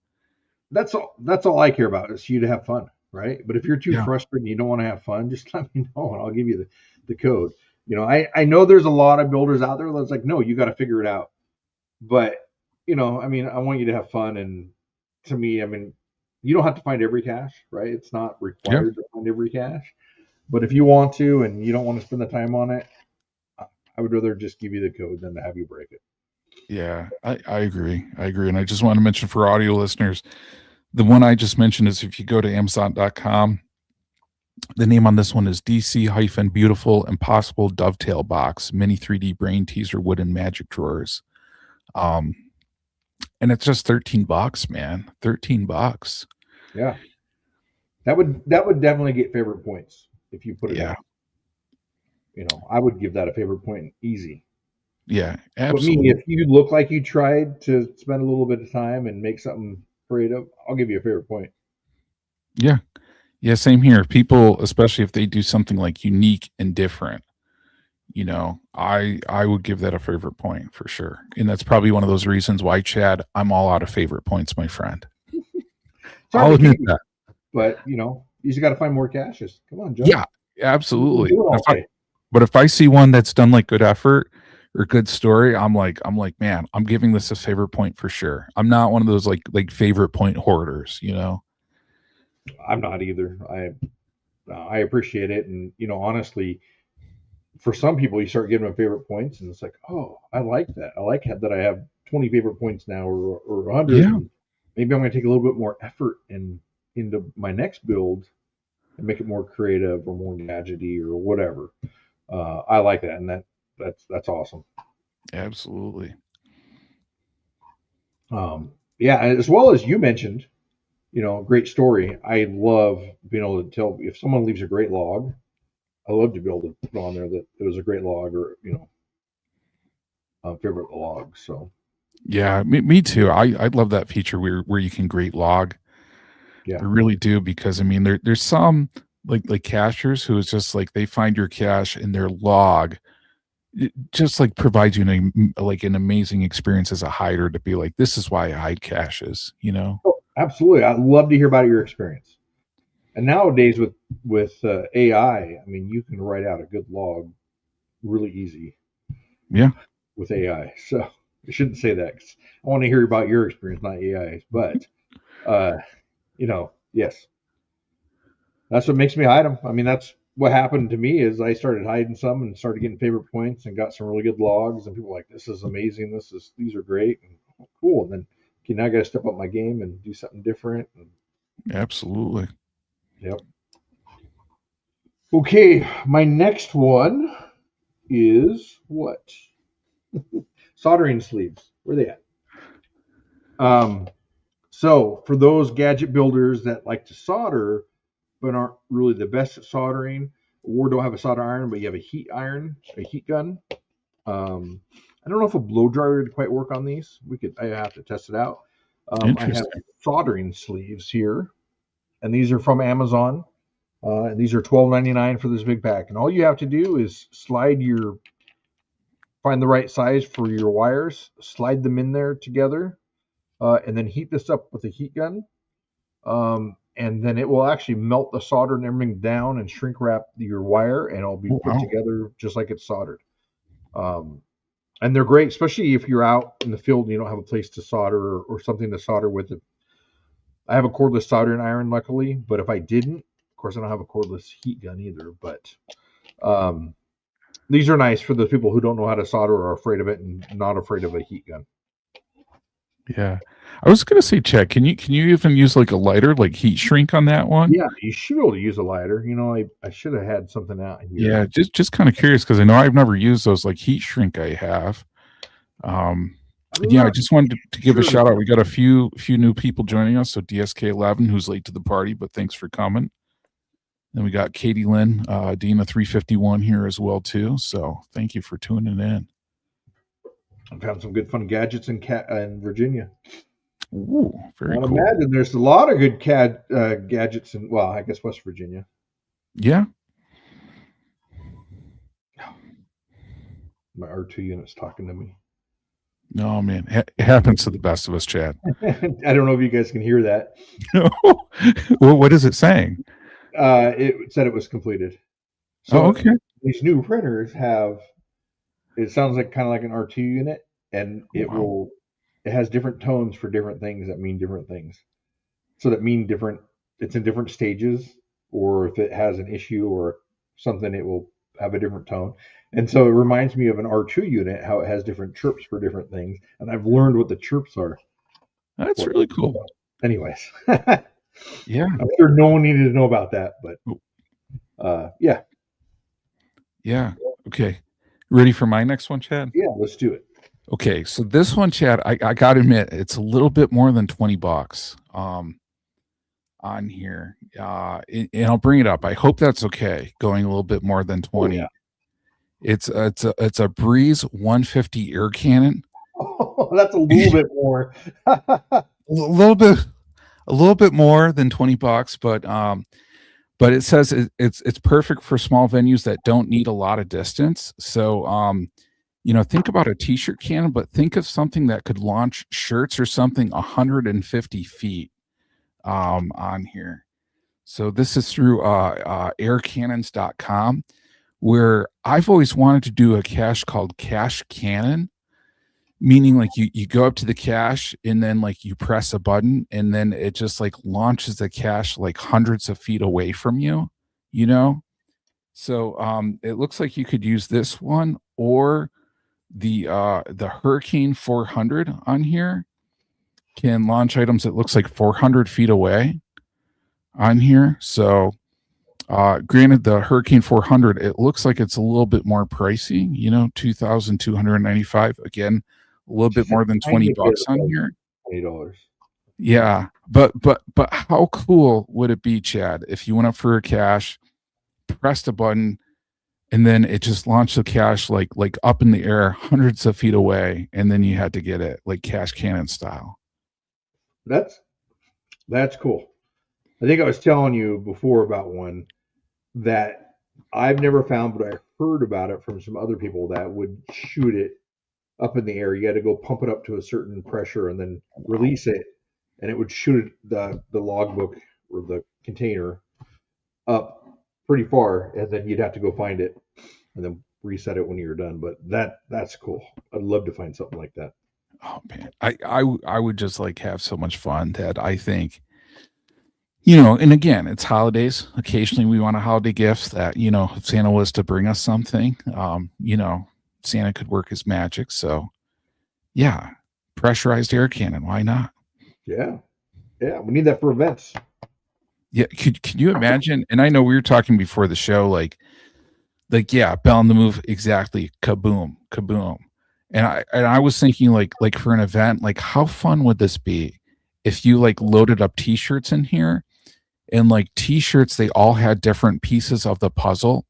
That's all. That's all I care about is you to have fun, right? But if you're too
Yeah.
frustrated and you don't want to have fun, just let me know and I'll give you the code. I know there's a lot of builders out there that's like, no, you got to figure it out. But I mean, I want you to have fun, and to me, I mean, you don't have to find every cache, right? It's not
Yeah.
required to find every cache. But if you want to and you don't want to spend the time on it, I would rather just give you the code than to have you break it.
Yeah, I agree. I agree. And I just want to mention for audio listeners, the one I just mentioned is if you go to Amazon.com, the name on this one is DC-Beautiful Impossible Dovetail Box Mini 3D Brain Teaser Wooden Magic Drawers. And it's just $13, man. $13.
Yeah. That would definitely get favorite points if you put it
Yeah.
in. I would give that a favorite point easy.
Yeah,
But
absolutely.
me, if you look like you tried to spend a little bit of time and make something creative, I'll give you a favorite point.
Yeah. Yeah, same here. People, especially if they do something like unique and different, I would give that a favorite point for sure. And that's probably one of those reasons why, Chad, I'm all out of favorite points, my friend. I'll admit that.
But you just got to find more caches. Come on, Joe.
Yeah, absolutely.
We'll do it all day.
But if I see one that's done like good effort or good story, I'm like, man, I'm giving this a favorite point for sure. I'm not one of those like favorite point hoarders,
I'm not either. I appreciate it, and honestly, for some people, you start giving them favorite points, and it's like, oh, I like that. I like that I have 20 favorite points now, or 100.
Yeah.
And maybe I'm going to take a little bit more effort into my next build and make it more creative or more gadgety or whatever. I like that, and that's awesome.
Absolutely.
Yeah, as well as you mentioned, great story. I love being able to tell if someone leaves a great log. I love to be able to put on there that it was a great log or a favorite log. So
Yeah, me too. I love that feature where you can grade log.
yeah,
I really do, because I mean there's some like cachers who is just like they find your cache in their log. It just like provides you an amazing experience as a hider to be like, this is why I hide caches,
oh, absolutely. I'd love to hear about your experience. And nowadays with AI, I mean, you can write out a good log really easy.
Yeah.
With AI. So I shouldn't say that 'cause I want to hear about your experience, not AI's. But yes, that's what makes me hide them. I mean, that's what happened to me is I started hiding some and started getting favorite points and got some really good logs. And people were like, this is amazing. These are great and cool. And then okay, now I got to step up my game and do something different. And,
Absolutely.
yep. Okay, my next one is what? Soldering sleeves. Where are they at? So for those gadget builders that like to solder but aren't really the best at soldering, or don't have a solder iron but you have a heat iron, a heat gun. I don't know if a blow dryer would quite work on these. I have to test it out. I have
Interesting.
soldering sleeves here, and these are from Amazon. And these are $12.99 for this big pack. And all you have to do is find the right size for your wires, slide them in there together, and then heat this up with a heat gun. And then it will actually melt the solder and everything down and shrink wrap your wire, and it'll be put together just like it's soldered. And they're great, especially if you're out in the field and you don't have a place to solder or something to solder with it. I have a cordless soldering iron, luckily, but if I didn't, of course, I don't have a cordless heat gun either. But these are nice for the people who don't know how to solder or are afraid of it and not afraid of a heat gun.
Yeah. I was gonna say, Chad, can you even use like a lighter, like heat shrink on that one?
Yeah, you should be able to use a lighter. I should have had something out here.
Yeah, just kind of curious because I know I've never used those like heat shrink I have. Yeah, I just wanted to give a shout out. We got a few new people joining us. So DSK11, who's late to the party, but thanks for coming. Then we got Katie Lynn, Dina 351 here as well too. So thank you for tuning in.
I found some good fun gadgets in Virginia.
Ooh, very cool.
Imagine there's a lot of good gadgets in, well, I guess West Virginia.
Yeah.
My R2 unit's talking to me.
No, man, it happens to the best of us, Chad.
I don't know if you guys can hear that.
Well, what is it saying?
It said it was completed. So
Okay.
these new printers have, it sounds like kind of like an R2 unit, and
Wow.
it has different tones for different things that mean different things. So that mean different, it's in different stages, or if it has an issue or something, it will have a different tone. And so it reminds me of an R2 unit, how it has different chirps for different things. And I've learned what the chirps are.
That's really cool.
Anyways,
Yeah.
I'm sure no one needed to know about that, but yeah.
Yeah. Okay. Ready for my next one, Chad?
Yeah, let's do it.
Okay. So this one, Chad, I got to admit, it's a little bit more than $20 on here. And I'll bring it up. I hope that's okay. Going a little bit more than 20.
Yeah.
It's a Breeze 150 air cannon.
Oh, that's a little bit more.
A little bit more than $20, but it says it's perfect for small venues that don't need a lot of distance. So think about a t-shirt cannon, but think of something that could launch shirts or something 150 feet on here. So this is through aircannons.com, where I've always wanted to do a cache called Cache Cannon, meaning like you go up to the cache and then like you press a button and then it just like launches the cache like hundreds of feet away from you, you know? So it looks like you could use this one or the Hurricane 400 on here can launch items that looks like 400 feet away on here. So granted, the Hurricane 400, it looks like it's a little bit more pricey, $2,295. Again, a little bit more than $20 on here.
$20.
Yeah, but how cool would it be, Chad, if you went up for a cache, pressed a button, and then it just launched the cache like up in the air, hundreds of feet away, and then you had to get it like cache cannon style.
That's cool. I think I was telling you before about one that I've never found, but I heard about it from some other people that would shoot it up in the air. You had to go pump it up to a certain pressure and then release it, and it would shoot the logbook or the container up pretty far, and then you'd have to go find it and then reset it when you're done. But that's cool. I'd love to find something like that.
Oh man, I would just like have so much fun that I think, and again, it's holidays. Occasionally we want a holiday gift that, if Santa was to bring us something, Santa could work his magic. So yeah, pressurized air cannon. Why not?
Yeah. Yeah. We need that for events.
Yeah. Can you imagine? And I know we were talking before the show, like, yeah, Bell on the Move. Exactly. Kaboom, kaboom. And I was thinking like for an event, like how fun would this be if you like loaded up t-shirts in here and like t-shirts, they all had different pieces of the puzzle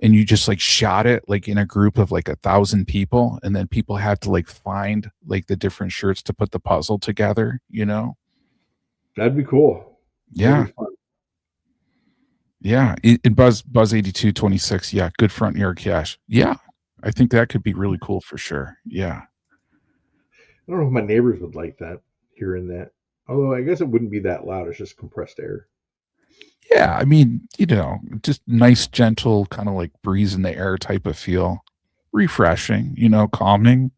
and you just like shot it like in a group of like 1,000 people. And then people had to like find like the different shirts to put the puzzle together,
That'd be cool.
Yeah. Yeah. It Buzz 8226. Yeah. Good front yard cache. Yeah. I think that could be really cool for sure. Yeah.
I don't know if my neighbors would like that, hearing that. Although I guess it wouldn't be that loud. It's just compressed air.
Yeah. I mean, just nice, gentle, kind of like breeze in the air type of feel. Refreshing, calming.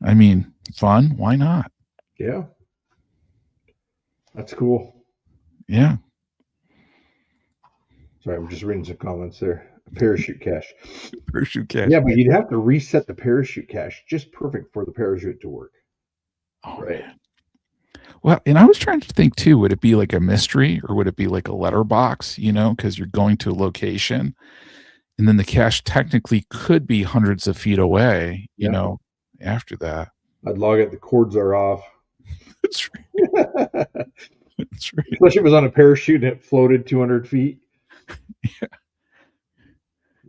I mean, fun. Why not?
Yeah. That's cool.
Yeah.
Sorry, I'm just reading some comments there. Parachute cache.
Parachute cache.
Yeah, but you'd have to reset the parachute cache just perfect for the parachute to work.
Oh, right. Man. Well, and I was trying to think too, would it be like a mystery or would it be like a letterbox, because you're going to a location and then the cache technically could be hundreds of feet away, after that.
I'd log it. The cords are off.
That's right. That's right.
Especially if it was on a parachute and it floated 200 feet.
Yeah.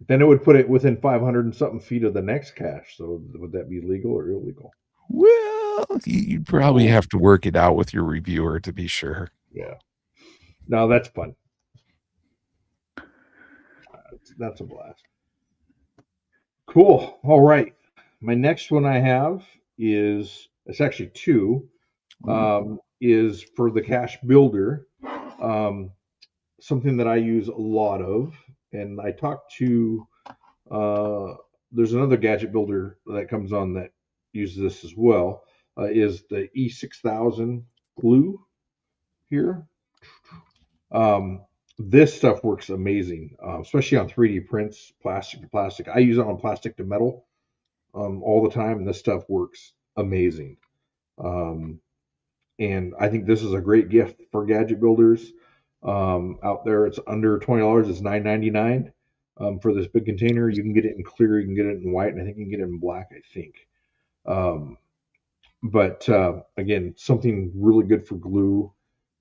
Then it would put it within 500 and something feet of the next cache. So would that be legal or illegal?
Well, you'd probably have to work it out with your reviewer to be sure.
Yeah. No, that's fun. That's a blast. Cool. All right. My next one I have it's actually two. Is for the cache builder. Um, Something that I use a lot of, and I talked to. There's another gadget builder that comes on that uses this as well. Is the E6000 glue here? Um, this stuff works amazing, especially on 3D prints, plastic to plastic. I use it on plastic to metal all the time, and this stuff works amazing. Um, and I think this is a great gift for gadget builders out there. It's under $20. It's $9.99 for this big container. You can get it in clear, you can get it in white, and I think you can get it in black. I think. Um, but again, something really good for glue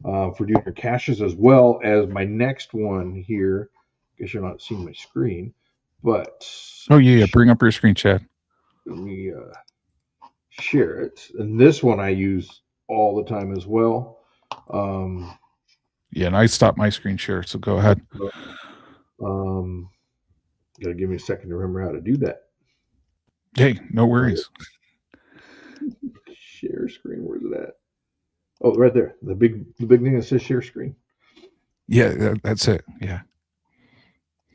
for doing your caches, as well as my next one here. I guess you're not seeing my screen, but
Oh yeah. Bring up your screen, Chad.
let me share it. And this one I use all the time as well.
Yeah, and I stopped my screen share, so go ahead.
Gotta give me a second to remember how to do that.
Hey, no worries.
Share screen, where's it at? Oh, right there. The big thing that says share screen.
Yeah, that's it. Yeah.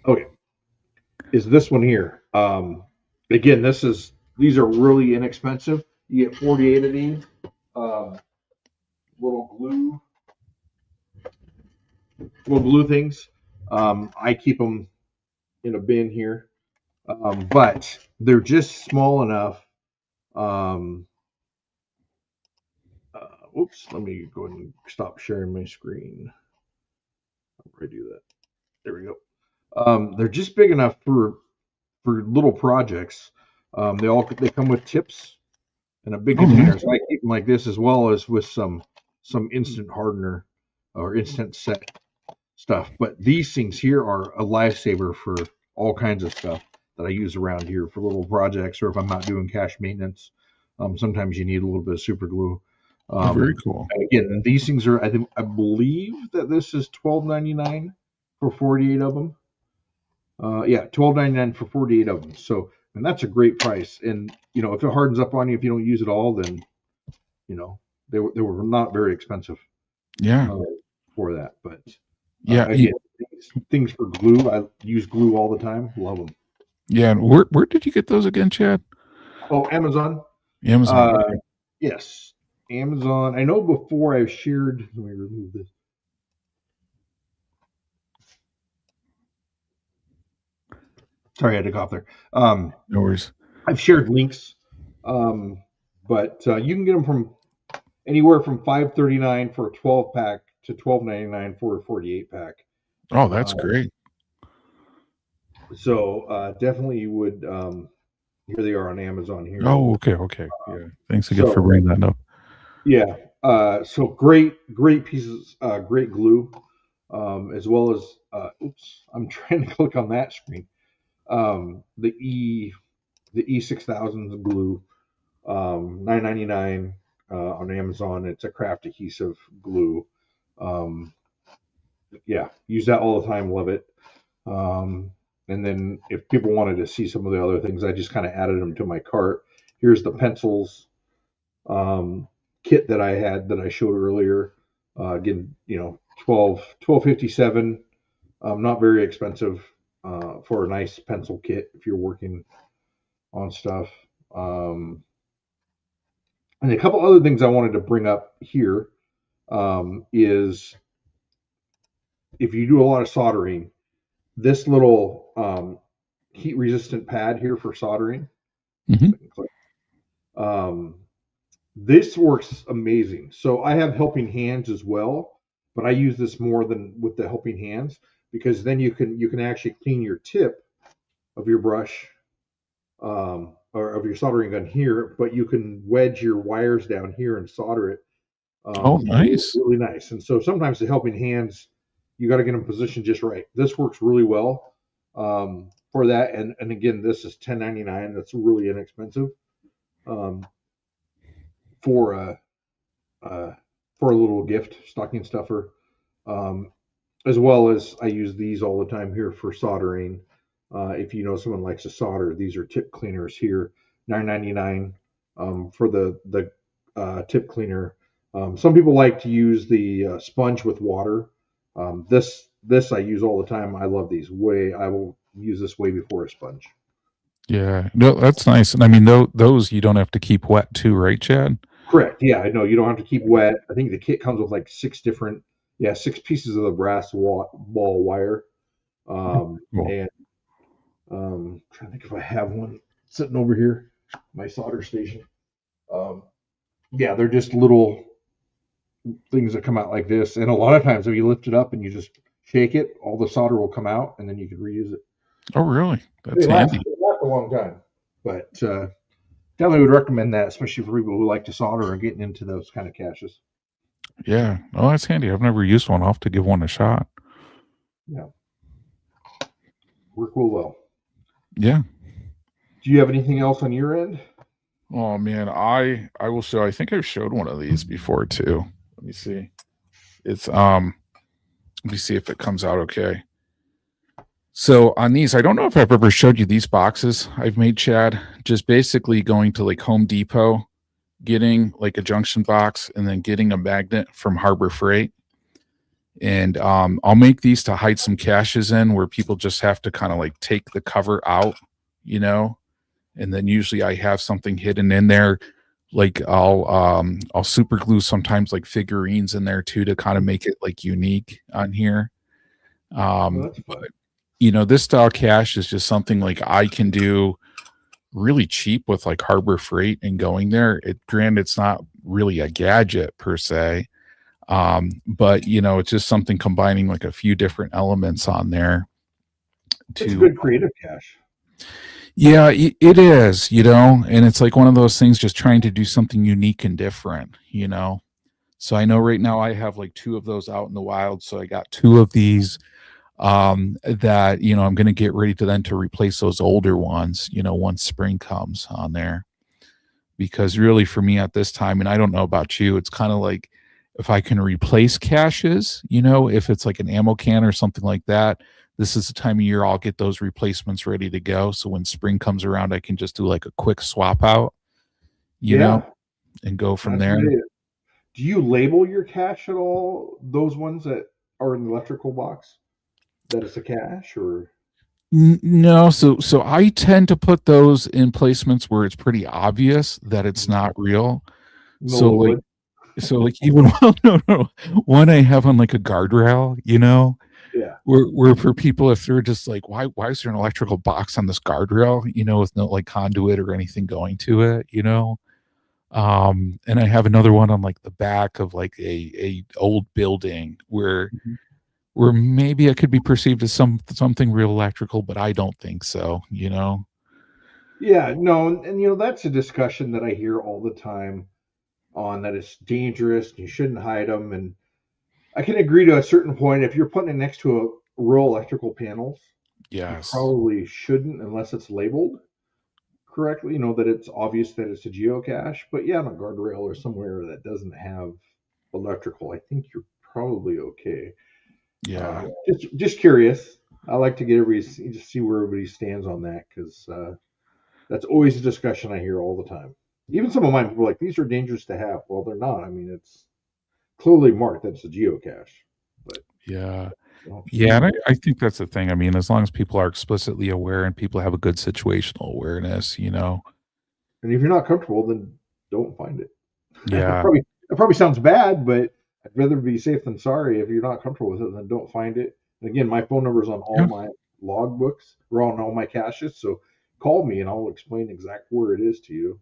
Okay. Is this one here. Again, these are really inexpensive. You get 48 of these. Little glue things. I keep them in a bin here. But they're just small enough. Oops, let me go ahead and stop sharing my screen. How do I do that? There we go. They're just big enough for little projects. They come with tips and a big container. So I keep them like this, as well as with some instant hardener or instant set stuff. But these things here are a lifesaver for all kinds of stuff that I use around here for little projects, or if I'm not doing cache maintenance. Sometimes you need a little bit of super glue.
Very cool.
Again, these things are, I believe that this is $12.99 for 48 of them. Yeah, $12.99 for 48 of them. So, and that's a great price. And if it hardens up on you, if you don't use it all, then they were not very expensive.
Yeah.
For that, but
yeah,
again, things for glue. I use glue all the time. Love them.
Yeah. And where did you get those again, Chad?
Oh, Amazon.
Amazon. Okay.
Yes, Amazon. I know before I've shared. Let me remove this. Sorry, I had to cough there.
No worries.
I've shared links, but you can get them from anywhere from $5.39 for a 12 pack to $12.99 for a 48 pack.
Oh, that's great.
So definitely you would. Here they are on Amazon here.
Oh, okay. Yeah. Thanks again for bringing that up.
Yeah. So great pieces, great glue, as well as. Oops, I'm trying to click on that screen. The E6000 glue, $9.99 on Amazon. It's a craft adhesive glue. Yeah, use that all the time. Love it. And then if people wanted to see some of the other things, I just kind of added them to my cart. Here's the pencils kit that I had that I showed earlier. Again, $12.57. Not very expensive for a nice pencil kit if you're working on stuff. And a couple other things I wanted to bring up here is if you do a lot of soldering, this little heat resistant pad here for soldering. This works amazing. So I have helping hands as well, but I use this more than with the helping hands, because then you can actually clean your tip of your brush or of your soldering gun here, but you can wedge your wires down here and solder it.
Oh, nice.
Really nice. And so sometimes the helping hands, you got to get them positioned just right. This works really well for that. And again, this is $10.99. That's really inexpensive for a little gift stocking stuffer. As well as I use these all the time here for soldering. If you know someone likes to solder, these are tip cleaners here, $9.99 for the tip cleaner. Some people like to use the sponge with water. This I use all the time. I love these. I will use this way before a sponge.
Yeah, no, that's nice. And I mean, those you don't have to keep wet too, right, Chad?
Correct. Yeah, I know you don't have to keep wet. I think the kit comes with like six pieces of the brass ball wire.
Cool.
And trying to think if I have one sitting over here, my solder station. Um, yeah, they're just little things that come out like this. And a lot of times, if you lift it up and you just shake it, all the solder will come out, and then you can reuse it.
Oh, really? That's
They last,
handy.
they last a long time. But definitely would recommend that, especially for people who like to solder or getting into those kind of caches.
Yeah. Oh, that's handy. I've never used one. I'll have to give one a shot.
Yeah, work real well.
Yeah.
Do you have anything else on your end?
Oh man, I will show. I think I've showed one of these before too. Let me see. It's let me see if it comes out okay. So on these, I don't know if I've ever showed you these boxes I've made, Chad. Just basically going to like Home Depot, getting like a junction box, and then getting a magnet from Harbor Freight. And I'll make these to hide some caches in where people just have to kind of like take the cover out, you know, and then usually I have something hidden in there. Like I'll super glue sometimes like figurines in there too to kind of make it like unique on here.
Well, that's fun.
But you know, this style cache is just something like I can do really cheap with like Harbor Freight and going there. Granted, it's not really a gadget per se, but you know, it's just something combining like a few different elements on there.
It's a
To
good creative cache.
Yeah, it is, you know, and it's like one of those things just trying to do something unique and different, you know. So I know right now I have like two of those out in the wild. So I got two of these that, you know, I'm going to get ready to then to replace those older ones, you know, once spring comes on there. Because really for me at this time, and I don't know about you, it's kind of like if I can replace caches, you know, if it's like an ammo can or something like that, this is the time of year I'll get those replacements ready to go. So when spring comes around, I can just do like a quick swap out, you know,
Yeah,
and go from
that's a
there.
good idea. Do you label your cache at all? Those ones that are in the electrical box, that it's a cache, or
No, so I tend to put those in placements where it's pretty obvious that it's not real.
middle
So
of the
like
woods?
even well, no, one I have on like a guardrail, you know,
Yeah,
where for people if they're just like, why is there an electrical box on this guardrail, you know, with no like conduit or anything going to it, you know? And I have another one on like the back of like a old building
mhm.
where maybe it could be perceived as something real electrical, but I don't think so, you know.
Yeah. No, and you know that's a discussion that I hear all the time on that it's dangerous and you shouldn't hide them. And I can agree to a certain point. If you're putting it next to a real electrical panels, you
Yes.
probably shouldn't unless it's labeled correctly. You know that it's obvious that it's a geocache. But yeah, on a guardrail or somewhere that doesn't have electrical, I think you're probably okay.
Yeah.
Just curious. I like to get everybody just see where everybody stands on that because that's always a discussion I hear all the time. Even some of mine people are like these are dangerous to have. Well, they're not. I mean, it's clearly marked that it's a geocache, but
Yeah.
you know, to
Yeah,
each
and
their
I think that's the thing. I mean, as long as people are explicitly aware and people have a good situational awareness, you know.
and if you're not comfortable, then don't find it.
Yeah,
It probably sounds bad, but I'd rather be safe than sorry. If you're not comfortable with it, then don't find it. And again, my phone number is on all
yeah,
my logbooks or on all my caches, so call me and I'll explain exactly where it is to you.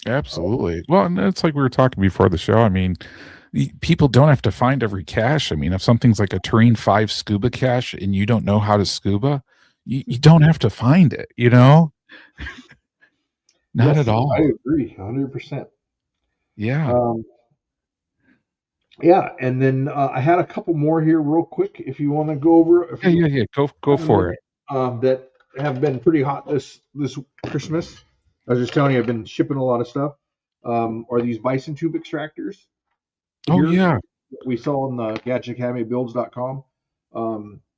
absolutely. Well, and it's like we were talking before the show. I mean, people don't have to find every cache. I mean, if something's like a Terrain 5 scuba cache and you don't know how to scuba, you don't have to find it, you know? Not at
Yes, I
all.
agree, 100%.
Yeah.
Um, yeah, and then I had a couple more here, real quick, if you want to go over. If
Yeah,
you
yeah, yeah. Go
have a
for
minute,
it.
that have been pretty hot this Christmas. I was just telling you, I've been shipping a lot of stuff. Are these bison tube extractors
Oh
here
yeah.
that we sell on the gadgetacademybuilds.com?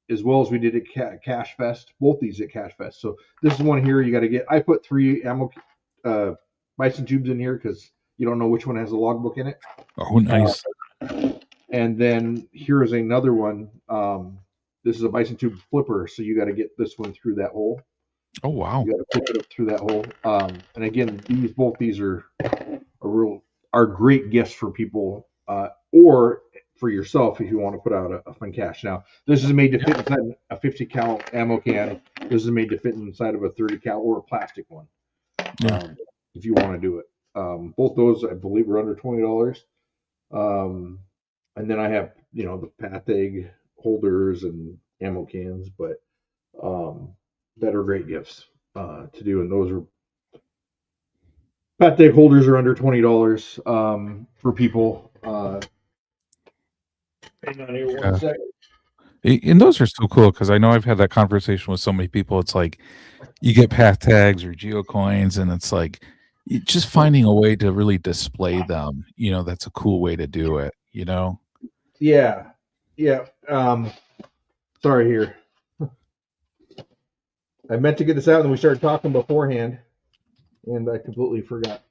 as well as we did at Cash Fest. Both these at Cash Fest. So this is one here you got to get. I put 3 ammo bison tubes in here because you don't know which one has a logbook in it.
Oh, nice.
And then here is another one. This is a bison tube flipper, so you got to get this one through that hole.
Oh, wow.
You got to flip it up through that hole. And again, both these are great gifts for people, or for yourself if you want to put out a fun cache. Now, this is made to fit inside a 50 cal ammo can. This is made to fit inside of a 30 cal or a plastic one. If you want to do it. Both those, I believe, are under $20. And then I have, the Patheg holders and ammo cans, but that are great gifts to do. And those are Patheg holders are under $20 for people. Hang on here one second.
And those are so cool because I know I've had that conversation with so many people. It's like you get path tags or geocoins, and it's like just finding a way to really display them. That's a cool way to do it.
Yeah. Sorry here. I meant to get this out, and we started talking beforehand, and I completely forgot.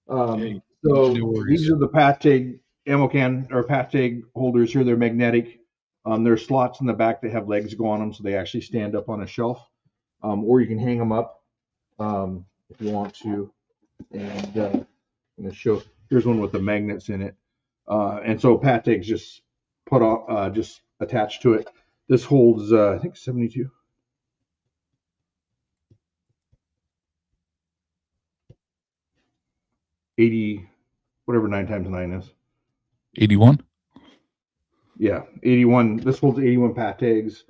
So these are the Patheg ammo can or Patheg holders here. They're magnetic. There's slots in the back that have legs go on them, so they actually stand up on a shelf. Or you can hang them up if you want to. And I'm going to show. Here's one with the magnets in it. And so Patheg's just just attached to it. This holds, I think, 72. 80, whatever 9 times 9 is.
81?
Yeah, 81. This holds 81 Pathegs,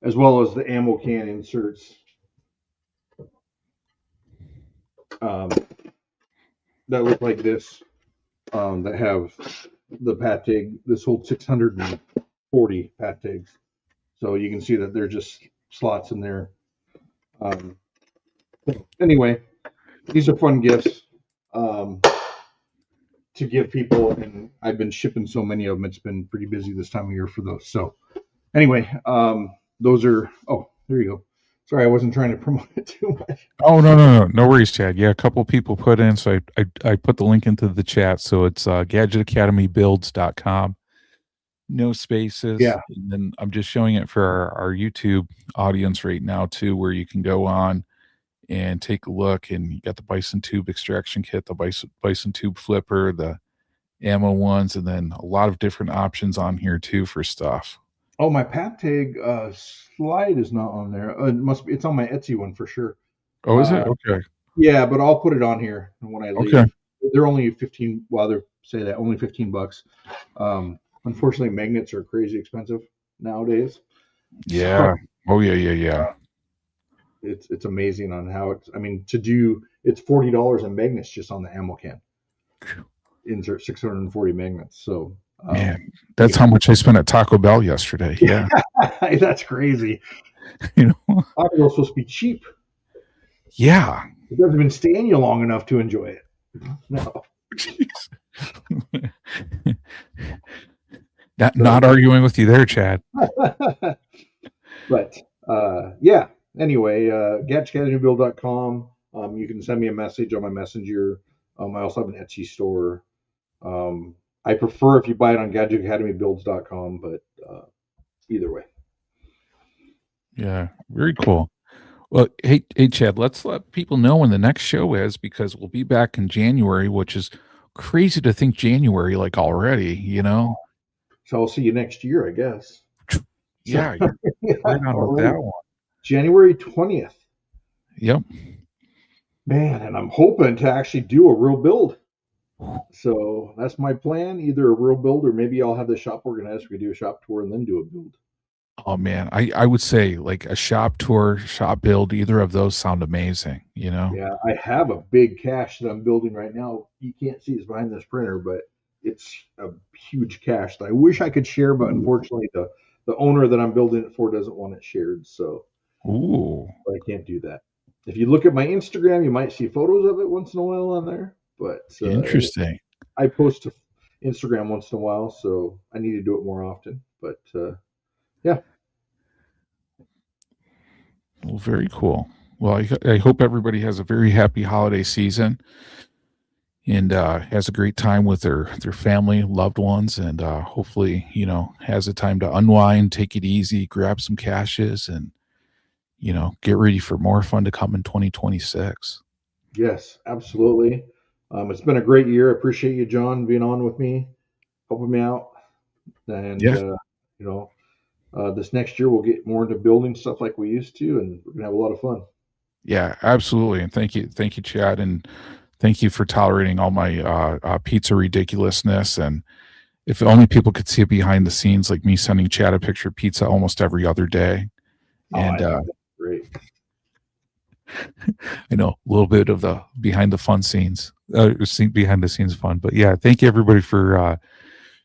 as well as the ammo can inserts. That look like this, that have the Patheg. This holds 640 Pathegs. So you can see that they're just slots in there. Anyway, these are fun gifts to give people, and I've been shipping so many of them. It's been pretty busy this time of year for those. So anyway, those are, oh, there you go. Sorry, I wasn't trying to promote it too much.
Oh, no worries, Chad. Yeah, a couple people put in, so I put the link into the chat. So it's gadgetacademybuilds.com. No spaces.
Yeah.
And then I'm just showing it for our YouTube audience right now too, where you can go on and take a look, and you got the bison tube extraction kit, the bison tube flipper, the ammo ones, and then a lot of different options on here too for stuff.
Oh, my Patheg slide is not on there. It must be. It's on my Etsy one for sure.
Oh, is it? Okay.
Yeah, but I'll put it on here when I leave.
Okay.
They're only 15. Well, they say that only $15. Unfortunately, magnets are crazy expensive nowadays.
Yeah. Oh yeah.
It's amazing on how it's. I mean, it's $40 in magnets just on the ammo can. Insert 640 magnets. So.
Man, that's how much I spent at Taco Bell yesterday. Yeah.
That's crazy. Taco Bell's supposed to be cheap.
Yeah.
It hasn't been staying you long enough to enjoy it. No.
Not arguing with you there, Chad.
But yeah. Anyway, gadgetacademybuild.com. You can send me a message on my messenger. I also have an Etsy store. I prefer if you buy it on gadgetacademybuilds.com, but either way.
Yeah, very cool. Well, hey, Chad, let's let people know when the next show is, because we'll be back in January, which is crazy to think January like already,
So I'll see you next year, I guess.
Yeah, you're right on with that one.
January 20th.
Yep.
Man, and I'm hoping to actually do a real build. So that's my plan, either a real build or maybe I'll have the shop organized. We do a shop tour and then do a build.
Oh man, I would say like a shop tour, shop build, either of those sound amazing,
Yeah, I have a big cache that I'm building right now. You can't see it's behind this printer, but it's a huge cache that I wish I could share, but unfortunately the owner that I'm building it for doesn't want it shared, so I can't do that. If you look at my Instagram, you might see photos of it once in a while on there. But
interesting.
I post to Instagram once in a while, so I need to do it more often. But Yeah.
Well, very cool. Well, I hope everybody has a very happy holiday season and has a great time with their family, loved ones, and hopefully, has a time to unwind, take it easy, grab some caches, and get ready for more fun to come in 2026.
Yes, absolutely. It's been a great year. I appreciate you, John, being on with me, helping me out. And,
Yeah,
this next year we'll get more into building stuff like we used to, and we're going to have a lot of fun.
yeah, absolutely. And thank you, Chad, and thank you for tolerating all my pizza ridiculousness. And if only people could see it behind the scenes, like me sending Chad a picture of pizza almost every other day.
Oh,
And
I know. That's great.
I know a little bit of the behind the behind the scenes fun. But yeah, thank you everybody for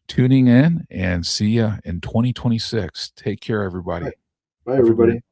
tuning in, and see you in 2026. Take care, everybody.
Right. Bye, everybody.